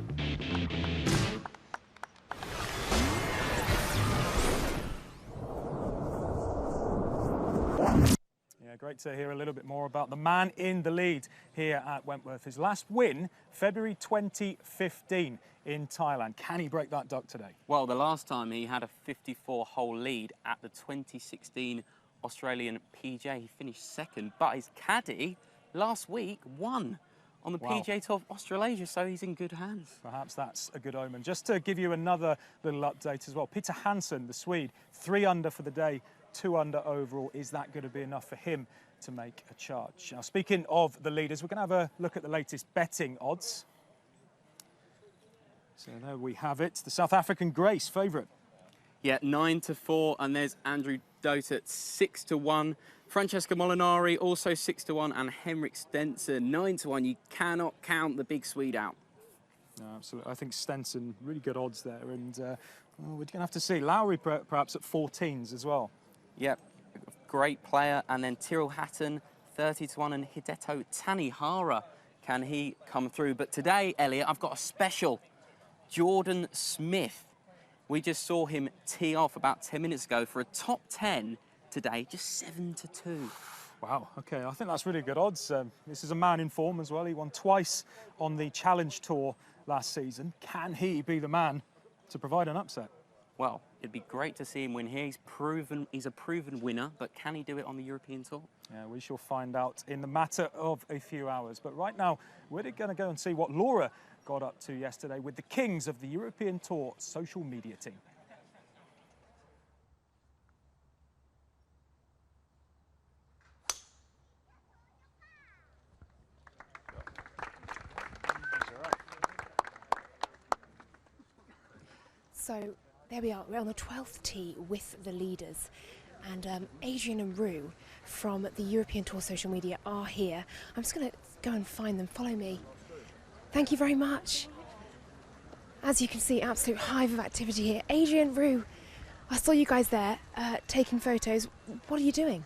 Yeah, great to hear a little bit more about the man in the lead here at Wentworth. His last win, February 2015 in Thailand. Can he break that duck today? Well, the last time he had a 54-hole lead at the 2016 Australian PGA, he finished second, but his caddy last week won on the PGA Tour of Australasia, so he's in good hands. Perhaps that's a good omen. Just to give you another little update as well, Peter Hansen, the Swede, 3 under for the day, 2 under overall. Is that going to be enough for him to make a charge? Now, speaking of the leaders, we're going to have a look at the latest betting odds. So there we have it. The South African Grace, favourite. Yeah, 9-4, and there's Andrew Dodt at 6-1. Francesco Molinari also 6-1, and Henrik Stenson 9-1. You cannot count the big Swede out. No, absolutely. I think Stenson, really good odds there, and we're going to have to see Lowry perhaps at 14s as well. Yep, great player, and then Tyrrell Hatton 30-1, and Hideto Tanihara. Can he come through? But today, Elliot, I've got a special. Jordan Smith. We just saw him tee off about 10 minutes ago for a top 10 today, just 7-2. Wow, okay, I think that's really good odds. This is a man in form as well. He won twice on the Challenge Tour last season. Can he be the man to provide an upset? Well, it'd be great to see him win here. He's a proven winner, but can he do it on the European Tour? Yeah, we shall find out in the matter of a few hours. But right now, we're going to go and see what Laura got up to yesterday with the kings of the European Tour social media team. So there we are, we're on the 12th tee with the leaders, and Adrian and Rue from the European Tour social media are here. I'm just going to go and find them. Follow me. Thank you very much. As you can see, absolute hive of activity here. Adrian, Rue, I saw you guys there taking photos. What are you doing?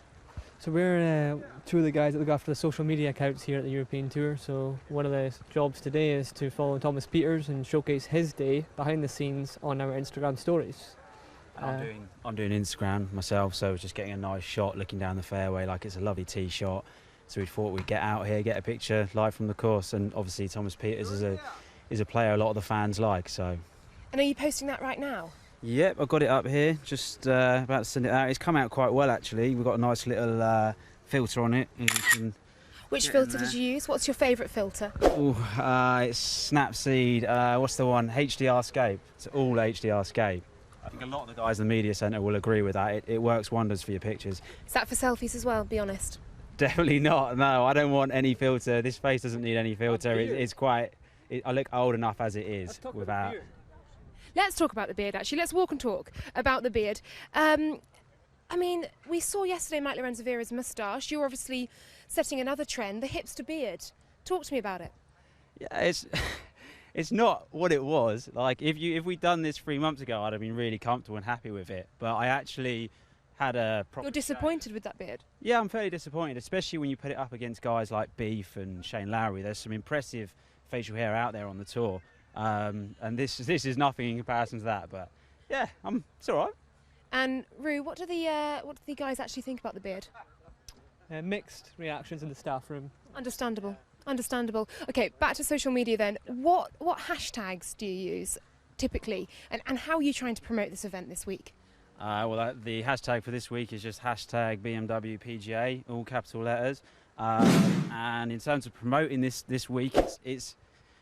So we're two of the guys that look after the social media accounts here at the European Tour. So one of the jobs today is to follow Thomas Pieters and showcase his day behind the scenes on our Instagram stories. I'm doing Instagram myself, so just getting a nice shot looking down the fairway like it's a lovely tee shot. So we thought we'd get out here, get a picture live from the course, and obviously Thomas Pieters is a player a lot of the fans like. So. And are you posting that right now? Yep, I've got it up here, just about to send it out. It's come out quite well actually. We've got a nice little filter on it. Which filter did you use? What's your favourite filter? It's Snapseed. What's the one? HDR-scape. It's all HDR-scape. I think a lot of the guys in the media centre will agree with that. It works wonders for your pictures. Is that for selfies as well, be honest? Definitely not, no. I don't want any filter. This face doesn't need any filter. It's quite... I look old enough as it is without... Let's talk about the beard, actually. Let's walk and talk about the beard. I mean, we saw yesterday Mike Lorenzo Vera's moustache. You're obviously setting another trend, the hipster beard. Talk to me about it. Yeah, it's not what it was. Like, if we'd done this 3 months ago, I'd have been really comfortable and happy with it. But I actually had a proper... You're disappointed with that beard? Yeah, I'm fairly disappointed, especially when you put it up against guys like Beef and Shane Lowry. There's some impressive facial hair out there on the tour. And this is nothing in comparison to that, but yeah, it's all right. And Rue, what do the guys actually think about the beard? Mixed reactions in the staff room. Understandable. Okay, back to social media then. What hashtags do you use typically, and how are you trying to promote this event this week? The hashtag for this week is just hashtag BMW PGA, all capital letters. And in terms of promoting this week,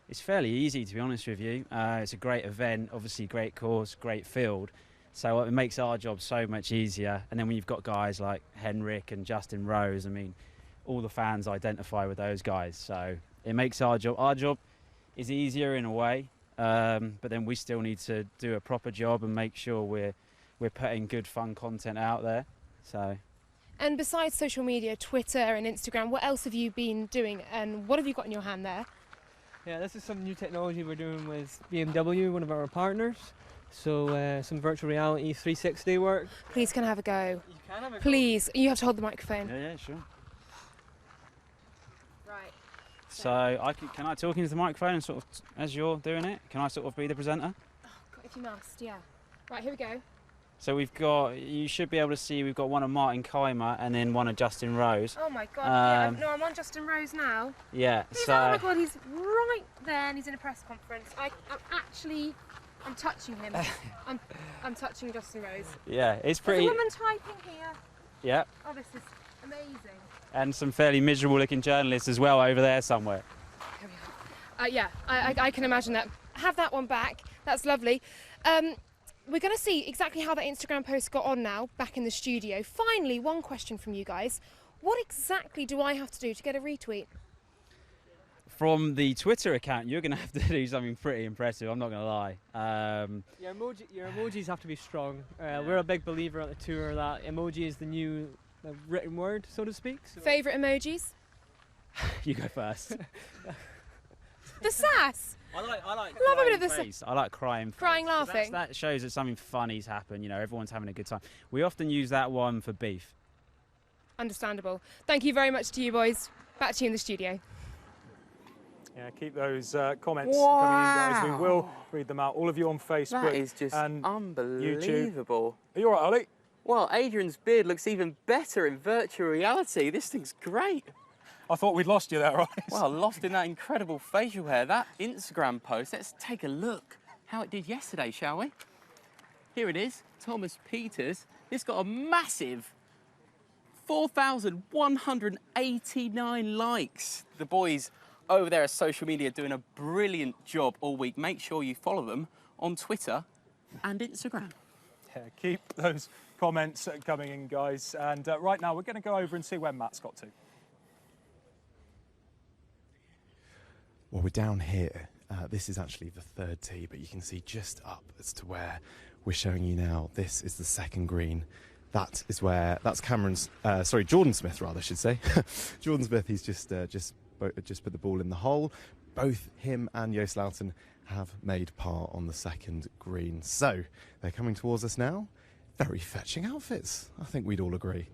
it's fairly easy, to be honest with you. It's a great event, obviously great course, great field. So it makes our job so much easier. And then when you've got guys like Henrik and Justin Rose, I mean, all the fans identify with those guys. So it makes our job is easier in a way. But then we still need to do a proper job and make sure we're putting good fun content out there. So. And besides social media, Twitter and Instagram, what else have you been doing, and what have you got in your hand there? Yeah, this is some new technology we're doing with BMW, one of our partners. So some virtual reality 360 work. Please, can I have a go? You can have a go. Please, you have to hold the microphone. Yeah, sure. Right. So can I talk into the microphone and sort of, as you're doing it, can I sort of be the presenter? Oh, if you must, yeah. Right, here we go. So you should be able to see we've got one of Martin Keimer and then one of Justin Rose. Oh my God, yeah, no, I'm on Justin Rose now. Yeah, Oh my God, he's right there and he's in a press conference. I'm touching him. I'm touching Justin Rose. Yeah, it's pretty... There's a woman typing here. Yeah. Oh, this is amazing. And some fairly miserable looking journalists as well over there somewhere. Here we are. Yeah, I can imagine that. Have that one back. That's lovely. We're going to see exactly how that Instagram post got on now, back in the studio. Finally, one question from you guys. What exactly do I have to do to get a retweet? From the Twitter account, you're going to have to do something pretty impressive, I'm not going to lie. Your emojis have to be strong. We're a big believer on the tour that emoji is the new written word, so to speak. So. Favourite emojis? You go first. The sass! I like love a bit of the face. I like crying face. Crying, laughing. That shows that something funny's happened, you know, everyone's having a good time. We often use that one for beef. Understandable. Thank you very much to you boys. Back to you in the studio. Yeah, keep those comments coming in, guys. We will read them out. All of you on Facebook That is just and unbelievable. YouTube. Are you all right, Ollie? Well, Adrian's beard looks even better in virtual reality. This thing's great. I thought we'd lost you there, right? Well, lost in that incredible facial hair. That Instagram post, let's take a look how it did yesterday, shall we? Here it is, Thomas Peters. It's got a massive 4,189 likes. The boys over there at social media doing a brilliant job all week. Make sure you follow them on Twitter and Instagram. Yeah, keep those comments coming in, guys. And right now, we're going to go over and see where Matt's got to. Well, we're down here. This is actually the third tee, but you can see just up as to where we're showing you now. This is the second green. That's Jordan Smith, rather, I should say. Jordan Smith, he's just put the ball in the hole. Both him and Joost Luiten have made par on the second green. So they're coming towards us now. Very fetching outfits, I think we'd all agree.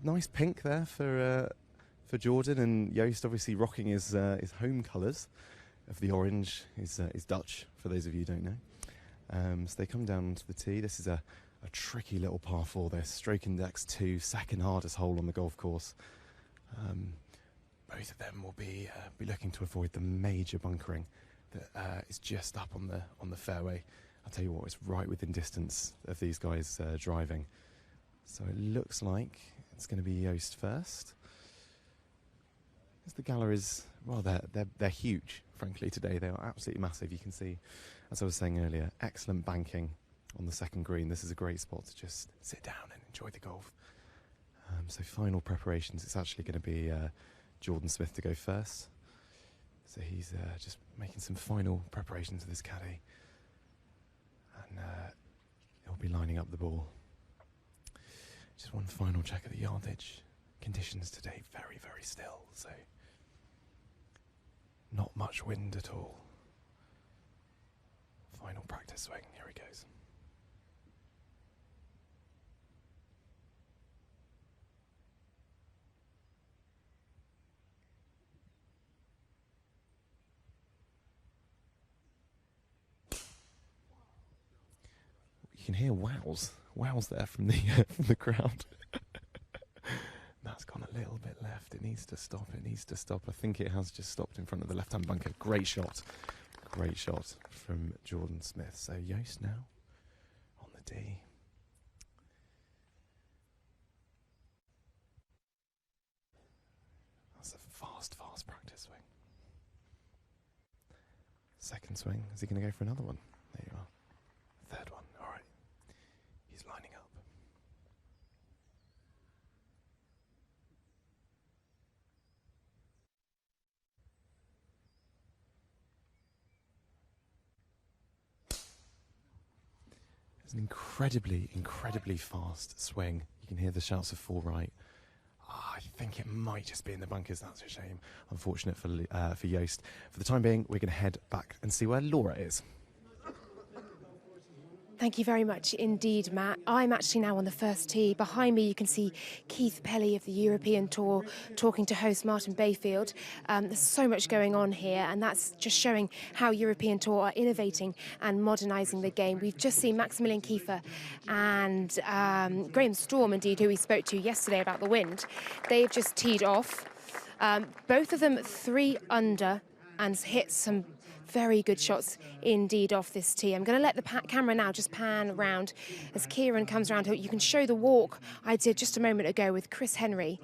Nice pink there for Jordan, and Joost obviously rocking his home colours of the orange. He's Dutch, for those of you who don't know. So they come down onto the tee. This is a tricky little par 4. Their stroke index 2, second hardest hole on the golf course. Both of them will be looking to avoid the major bunkering that is just up on the fairway. I'll tell you what, it's right within distance of these guys driving. So it looks like it's going to be Joost first. As the galleries, well, they're huge, frankly, today. They are absolutely massive. You can see, as I was saying earlier, excellent banking on the second green. This is a great spot to just sit down and enjoy the golf. So final preparations, it's actually going to be Jordan Smith to go first. So he's just making some final preparations with his caddy. And he'll be lining up the ball. Just one final check of the yardage. Conditions today very, very still, so not much wind at all. Final practice swing, here he goes. You can hear wows there from the crowd. That's gone a little bit left. It needs to stop. I think it has just stopped in front of the left-hand bunker. Great shot from Jordan Smith. So Joost now on the D. That's a fast practice swing. Second swing. Is he going to go for another one? There you are. Third one. All right. He's lining up. It's an incredibly fast swing. You can hear the shouts of 4 right. I think it might just be in the bunkers. That's a shame. Unfortunate for Joost. For the time being, we're going to head back and see where Laura is. Thank you very much indeed, Matt. I'm actually now on the first tee. Behind me, you can see Keith Pelly of the European Tour talking to host Martin Bayfield. There's so much going on here, and that's just showing how European Tour are innovating and modernising the game. We've just seen Maximilian Kiefer and Graham Storm, indeed, who we spoke to yesterday about the wind. They've just teed off. Both of them 3 under and hit some very good shots indeed off this tee. I'm going to let the camera now just pan around as Kieran comes around. You can show the walk I did just a moment ago with Chris Henry,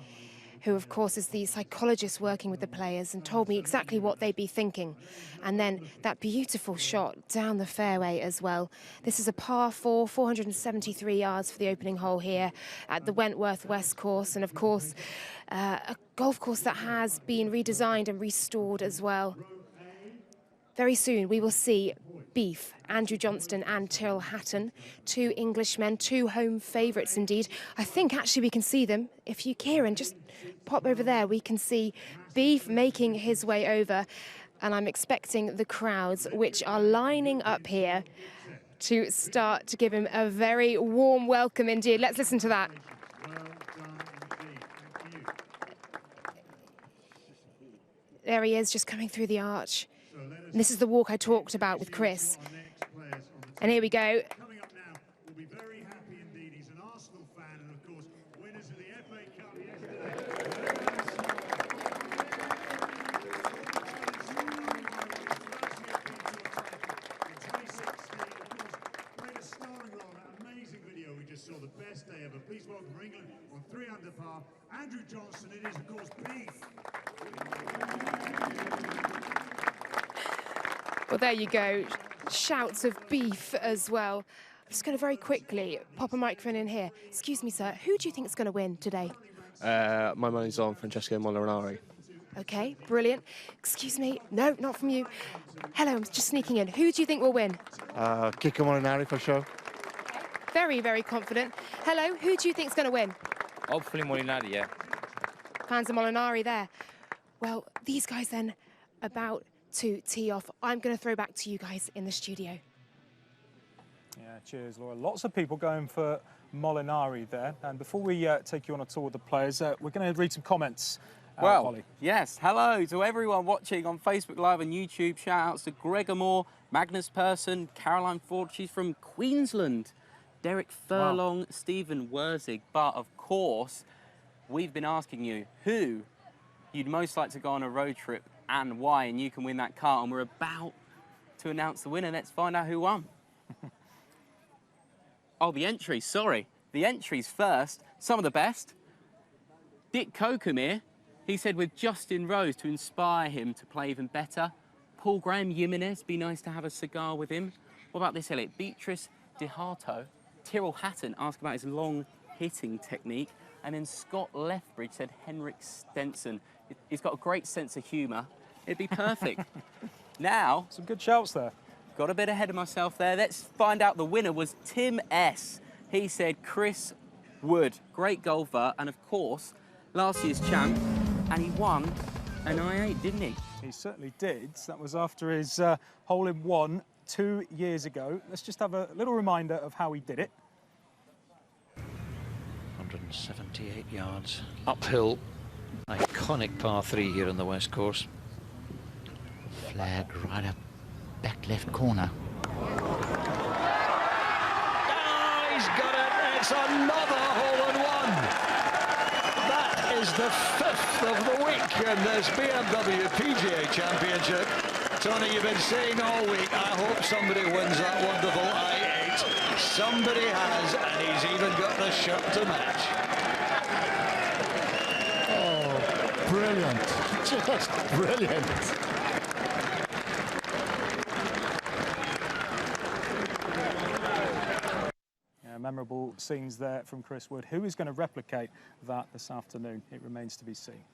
who of course is the psychologist working with the players, and told me exactly what they'd be thinking. And then that beautiful shot down the fairway as well. This is a par 4, 473 yards for the opening hole here at the Wentworth West course, and of course a golf course that has been redesigned and restored as well. Very soon we will see Beef, Andrew Johnston and Tyrrell Hatton, 2 Englishmen, 2 home favourites indeed. I think actually we can see them. If you, Kieran, just pop over there, we can see Beef making his way over, and I'm expecting the crowds, which are lining up here, to start to give him a very warm welcome indeed. Let's listen to that. There he is, just coming through the arch. And this is the walk I talked about with Chris. And here we go. Coming up now, we'll be very happy indeed. He's an Arsenal fan and, of course, winners of the FA Cup played a starring role in that amazing video we just saw, the best day ever. Please welcome for England on 3 under par, Andrew Johnston. It is, of course, Beef. Well, there you go. Shouts of Beef as well. I'm just going to very quickly pop a microphone in here. Excuse me, sir. Who do you think is going to win today? My money's on Francesco Molinari. OK, brilliant. Excuse me. No, not from you. Hello, I'm just sneaking in. Who do you think will win? Kiko Molinari for sure. Very, very confident. Hello, who do you think is going to win? Hopefully Molinari, yeah. Fans of Molinari there. Well, these guys then about to tee off. I'm going to throw back to you guys in the studio. Yeah, cheers, Laura. Lots of people going for Molinari there. And before we take you on a tour with the players, we're going to read some comments. Well, Holly. yes, hello to everyone watching on Facebook Live and YouTube. Shout outs to Gregor Moore, Magnus Persson, Caroline Ford, she's from Queensland, Derek Furlong, wow. Stephen Wurzig. But of course, we've been asking you who you'd most like to go on a road trip and why, and you can win that car, and we're about to announce the winner. Let's find out who won. Oh, the entries, sorry. The entries first, some of the best. Dick Kokomir, he said with Justin Rose to inspire him to play even better. Paul Graham Jimenez, be nice to have a cigar with him. What about this, Elliot? Beatrice DeHarto. Tyrrell Hatton asked about his long hitting technique. And then Scott Lethbridge said Henrik Stenson. He's got a great sense of humour. It'd be perfect. Now... Some good shouts there. Got a bit ahead of myself there. Let's find out the winner was Tim S. He said Chris Wood. Great golfer. And, of course, last year's champ. And he won an I-8, didn't he? He certainly did. That was after his hole-in-one 2 years ago. Let's just have a little reminder of how he did it. 178 yards uphill. Iconic par 3 here on the West Course. Flag right up back left corner. Oh, he's got it. It's another hole-in-one. That is the 5th of the week in this BMW PGA Championship. Tony, you've been saying all week, I hope somebody wins that wonderful I-8. Somebody has, and he's even got the shirt to match. Oh, brilliant. Just brilliant. Yeah, memorable scenes there from Chris Wood. Who is going to replicate that this afternoon? It remains to be seen.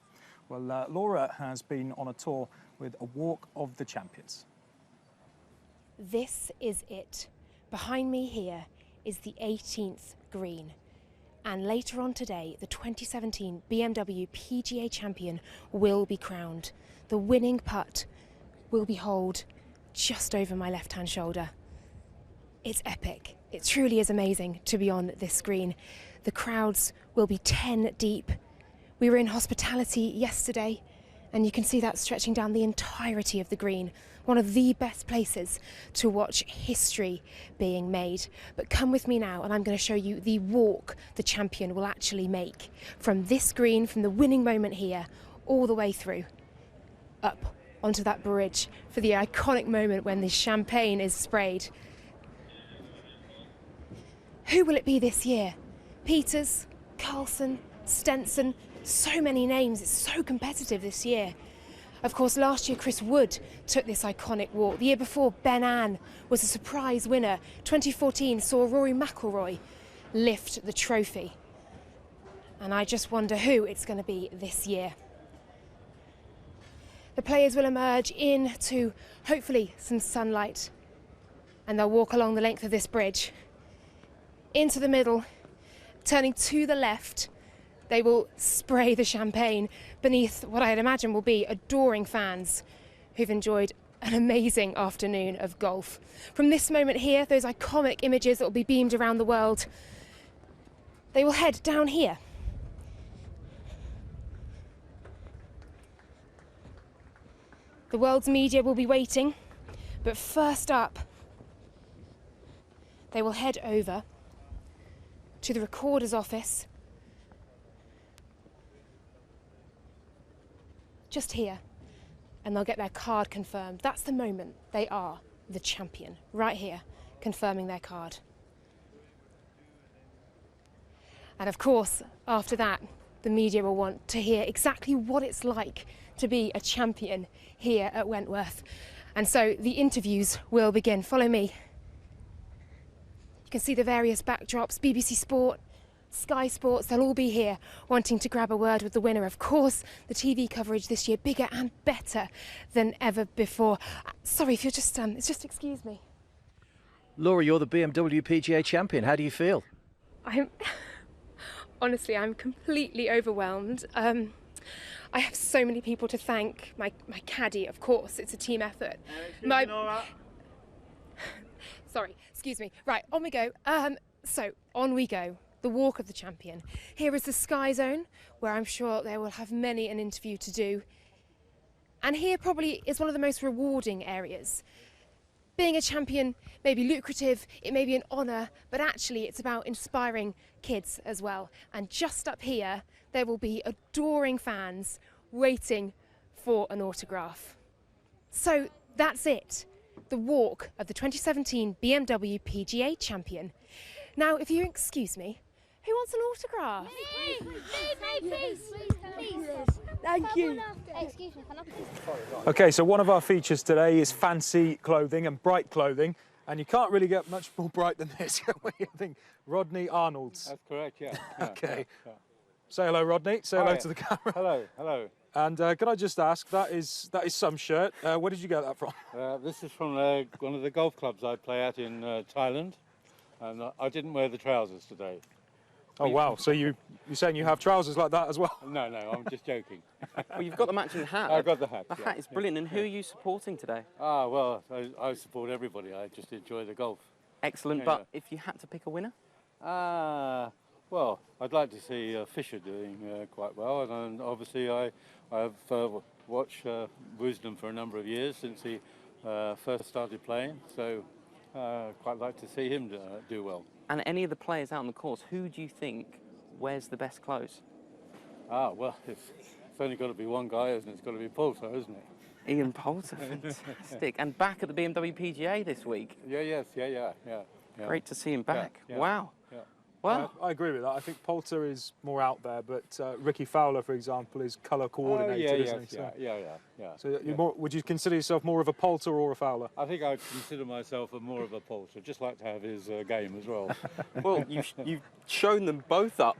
Well, Laura has been on a tour with a Walk of the Champions. This is it. Behind me here is the 18th green. And later on today, the 2017 BMW PGA Champion will be crowned. The winning putt will be holed just over my left-hand shoulder. It's epic. It truly is amazing to be on this green. The crowds will be 10 deep. We were in hospitality yesterday, and you can see that stretching down the entirety of the green. One of the best places to watch history being made. But come with me now, and I'm going to show you the walk the champion will actually make from this green, from the winning moment here, all the way through, up onto that bridge for the iconic moment when the champagne is sprayed. Who will it be this year? Peters, Carlson, Stenson, so many names. It's so competitive this year. Of course, last year Chris Wood took this iconic walk. The year before, Ben Ann was a surprise winner. 2014 saw Rory McIlroy lift the trophy. And I just wonder who it's going to be this year. The players will emerge into, hopefully, some sunlight. And they'll walk along the length of this bridge. Into the middle, turning to the left, they will spray the champagne beneath what I'd imagine will be adoring fans who've enjoyed an amazing afternoon of golf. From this moment here, those iconic images that will be beamed around the world, they will head down here. The world's media will be waiting, but first up, they will head over to the recorder's office, just here, and they'll get their card confirmed. That's the moment they are the champion, right here, confirming their card. And of course, after that, the media will want to hear exactly what it's like to be a champion here at Wentworth. And so the interviews will begin. Follow me. You can see the various backdrops, BBC Sport, Sky Sports, they'll all be here wanting to grab a word with the winner. Of course, the TV coverage this year bigger and better than ever before. Sorry if you're just excuse me. Laura, you're the BMW PGA champion. How do you feel? Honestly, I'm completely overwhelmed. I have so many people to thank. My caddy, of course, it's a team effort. Sorry, excuse me. Right, on we go. So, on we go. The walk of the champion. Here is the Sky Zone, where I'm sure they will have many an interview to do. And here probably is one of the most rewarding areas. Being a champion may be lucrative, it may be an honour, but actually it's about inspiring kids as well. And just up here, there will be adoring fans waiting for an autograph. So that's it. The walk of the 2017 BMW PGA Champion. Now, if you excuse me, who wants an autograph? Please. Thank you. Excuse me, can I please? Okay, so one of our features today is fancy clothing and bright clothing, and you can't really get much more bright than this. What do you think? Rodney Arnold's. That's correct, yeah. Okay. Yeah. Say hello, Rodney. Say hello to the camera. Hello. And can I just ask, that is some shirt. Where did you get that from? This is from one of the golf clubs I play at in Thailand, and I didn't wear the trousers today. Oh wow! So you're saying you have trousers like that as well? No, I'm just joking. Well, you've got the matching hat. I've got the hat. The hat is brilliant. And who are you supporting today? Well, I support everybody. I just enjoy the golf. Excellent. Yeah, but if you had to pick a winner? Well, I'd like to see Fisher doing quite well, and obviously I've watched Wisdom for a number of years since he first started playing, so quite like to see him do well. And any of the players out on the course, who do you think wears the best clothes? Well, it's only got to be one guy, isn't it? It's got to be Poulter, isn't it? Ian Poulter, fantastic. And back at the BMW PGA this week. Yeah. Great to see him back. Yeah. Wow. Yeah. Well, I agree with that. I think Poulter is more out there, but Ricky Fowler, for example, is colour coordinated, isn't he? Yeah. So would you consider yourself more of a Poulter or a Fowler? I think I'd consider myself more of a Poulter. Just like to have his game as well. Well, you've shown them both up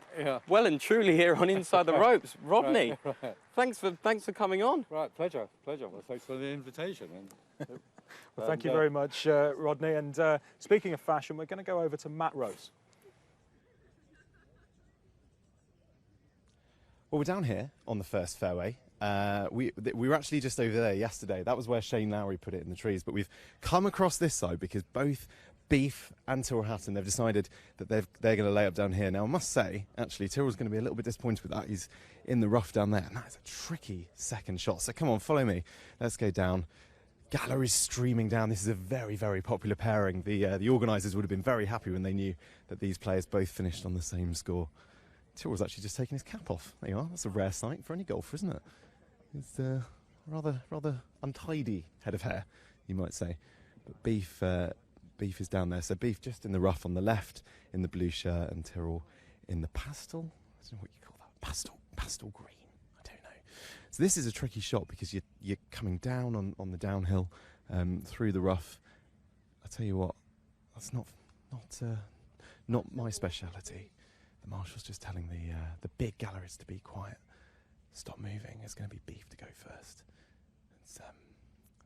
well and truly here on Inside the Ropes. Rodney, right. Thanks for coming on. Right, pleasure. Well, thanks for the invitation. Well, thank you very much, Rodney. And speaking of fashion, we're going to go over to Matt Rose. Well, we're down here on the first fairway. We were actually just over there yesterday. That was where Shane Lowry put it in the trees. But we've come across this side because both Beef and Tyrrell Hatton, they've decided that they're going to lay up down here. Now, I must say, actually, Tyrrell's going to be a little bit disappointed with that. He's in the rough down there, and that is a tricky second shot. So come on, follow me. Let's go down. Galleries streaming down. This is a very, very popular pairing. The organisers would have been very happy when they knew that these players both finished on the same score. Tyrrell's actually just taking his cap off. There you are. That's a rare sight for any golfer, isn't it? It's rather untidy head of hair, you might say. But Beef is down there. So Beef just in the rough on the left in the blue shirt, and Tyrrell in the pastel. I don't know what you call that. Pastel green. I don't know. So this is a tricky shot because you're coming down on the downhill through the rough. I tell you what, that's not my speciality. The marshal's just telling the big galleries to be quiet, stop moving. It's going to be Beef to go first. Let's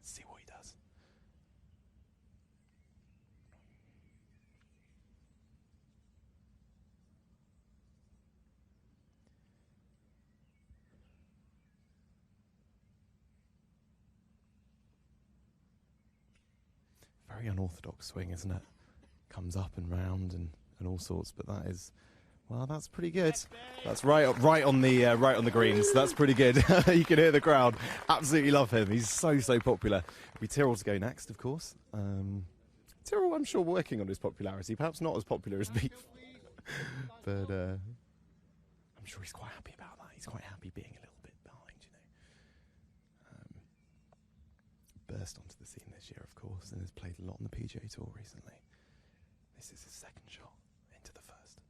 see what he does. Very unorthodox swing, isn't it? Comes up and round and all sorts, but that is, well, that's pretty good. That's right on the greens. That's pretty good. You can hear the crowd. Absolutely love him. He's so popular. It'll be Tyrrell to go next, of course. Tyrrell, I'm sure, working on his popularity. Perhaps not as popular as Beef, but I'm sure he's quite happy about that. He's quite happy being a little bit behind, you know. Burst onto the scene this year, of course, and has played a lot on the PGA Tour recently. This is his second shot into the first.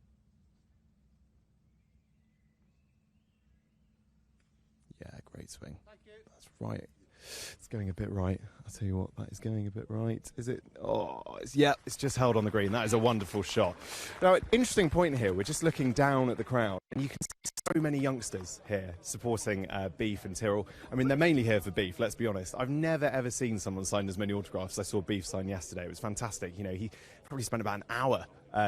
Yeah, great swing. Thank you. That's right. It's going a bit right. I'll tell you what, that is going a bit right. Is it? Oh, it's just held on the green. That is a wonderful shot. Now, interesting point here. We're just looking down at the crowd, and you can see so many youngsters here supporting Beef and Tyrrell. I mean, they're mainly here for Beef, let's be honest. I've never, ever seen someone sign as many autographs as I saw Beef sign yesterday. It was fantastic. You know, he probably spent about an hour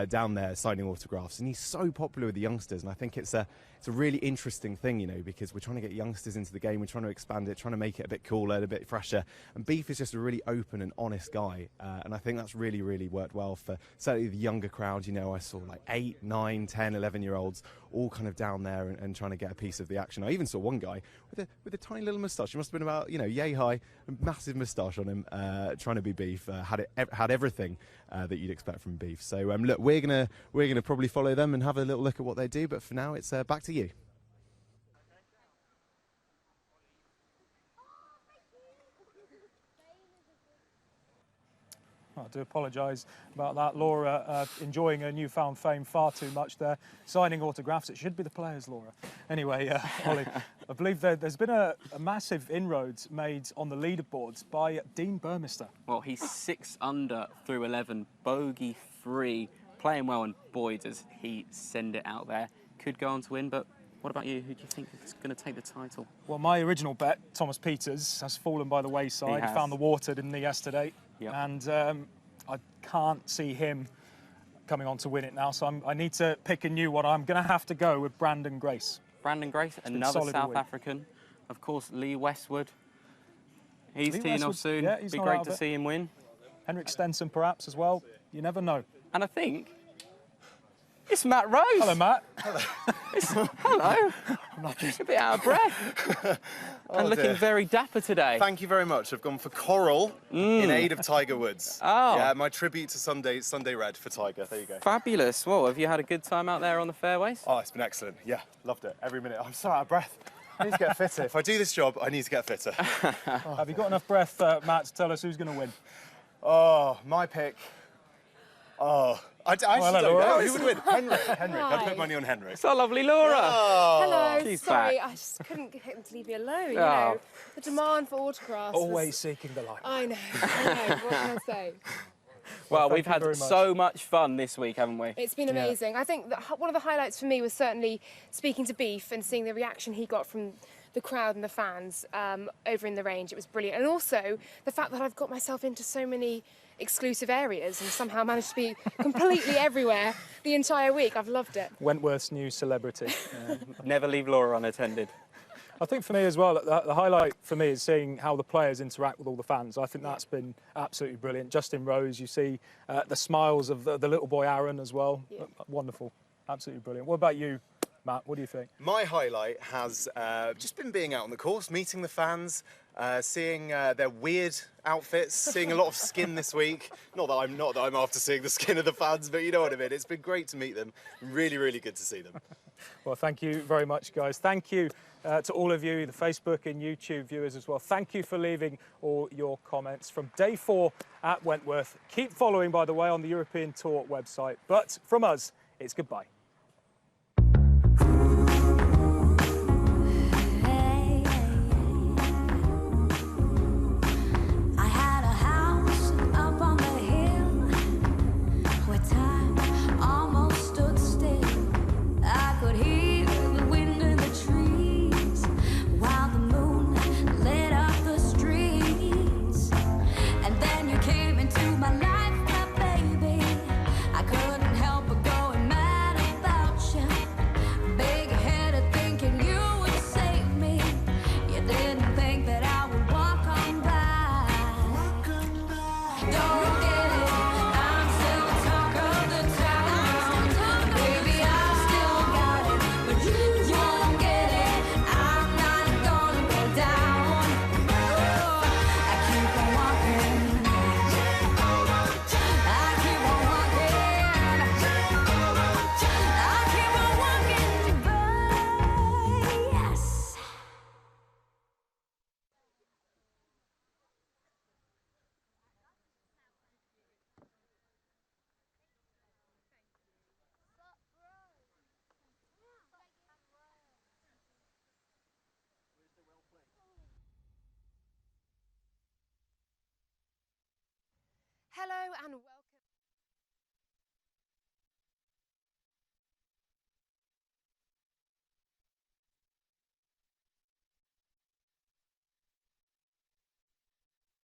down there signing autographs, and he's so popular with the youngsters, and I think it's a really interesting thing, you know, because we're trying to get youngsters into the game, we're trying to expand it, trying to make it a bit cooler, a bit fresher, and Beef is just a really open and honest guy, and I think that's really worked well for certainly the younger crowd. You know, I saw like 8, 9, 10, 11-year-olds all kind of down there and trying to get a piece of the action. I even saw one guy with a tiny little moustache. He must have been about, you know, yay high, a massive moustache on him, trying to be Beef. Had everything that you'd expect from Beef. So look, we're gonna probably follow them and have a little look at what they do. But for now, it's back to you. I do apologise about that. Laura enjoying her newfound fame far too much there, signing autographs. It should be the players, Laura. Anyway, Holly, I believe there's been a massive inroads made on the leaderboards by Dean Burmester. Well, he's 6 under through 11, bogey free, playing well, and boy, does he send it out there. Could go on to win, but what about you? Who do you think is going to take the title? Well, my original bet, Thomas Pieters, has fallen by the wayside. He found the water, didn't he, yesterday? Yep. And I can't see him coming on to win it now, so I need to pick a new one. I'm going to have to go with Brandon Grace. Brandon Grace, another South African. Of course, Lee Westwood. He's teeing off soon. Yeah, be great to see him win. Henrik Stenson, perhaps, as well. You never know. And I think it's Matt Rose. Hello, Matt. Hello. I'm a bit out of breath. And looking very dapper today. Thank you very much. I've gone for coral in aid of Tiger Woods. Oh. Yeah, my tribute to Sunday Red for Tiger. There you go. Fabulous. Well, have you had a good time out there on the fairways? Oh, it's been excellent. Yeah, loved it. Every minute. I'm so out of breath. I need to get fitter. If I do this job, I need to get fitter. Have you got enough breath, Matt, to tell us who's going to win? Oh, my pick. Oh, I actually don't know. Who would win? Henrik. I'd put money on Henrik. So lovely, Laura. Oh. Hello. She's sorry, back. I just couldn't get him to leave me alone. You know, the demand for autographs. Always seeking the light. I know. What can I say? Well, we've had so much fun this week, haven't we? It's been amazing. I think that one of the highlights for me was certainly speaking to Beef and seeing the reaction he got from the crowd and the fans over in the range. It was brilliant. And also the fact that I've got myself into so many exclusive areas and somehow managed to be completely everywhere the entire week. I've loved it. Wentworth's new celebrity. Never leave Laura unattended. I think for me as well, the highlight for me is seeing how the players interact with all the fans. I think that's been absolutely brilliant. Justin Rose, you see the smiles of the little boy Aaron as well. Yeah. Wonderful, absolutely brilliant. What about you, Matt? What do you think? My highlight has just been being out on the course, meeting the fans, seeing their weird outfits, seeing a lot of skin this week. Not that I'm after seeing the skin of the fans, but you know what I mean. It's been great to meet them. Really, really good to see them. Well, thank you very much, guys. Thank you to all of you, the Facebook and YouTube viewers as well. Thank you for leaving all your comments from day 4 at Wentworth. Keep following, by the way, on the European Tour website. But from us, it's goodbye. Hello and welcome.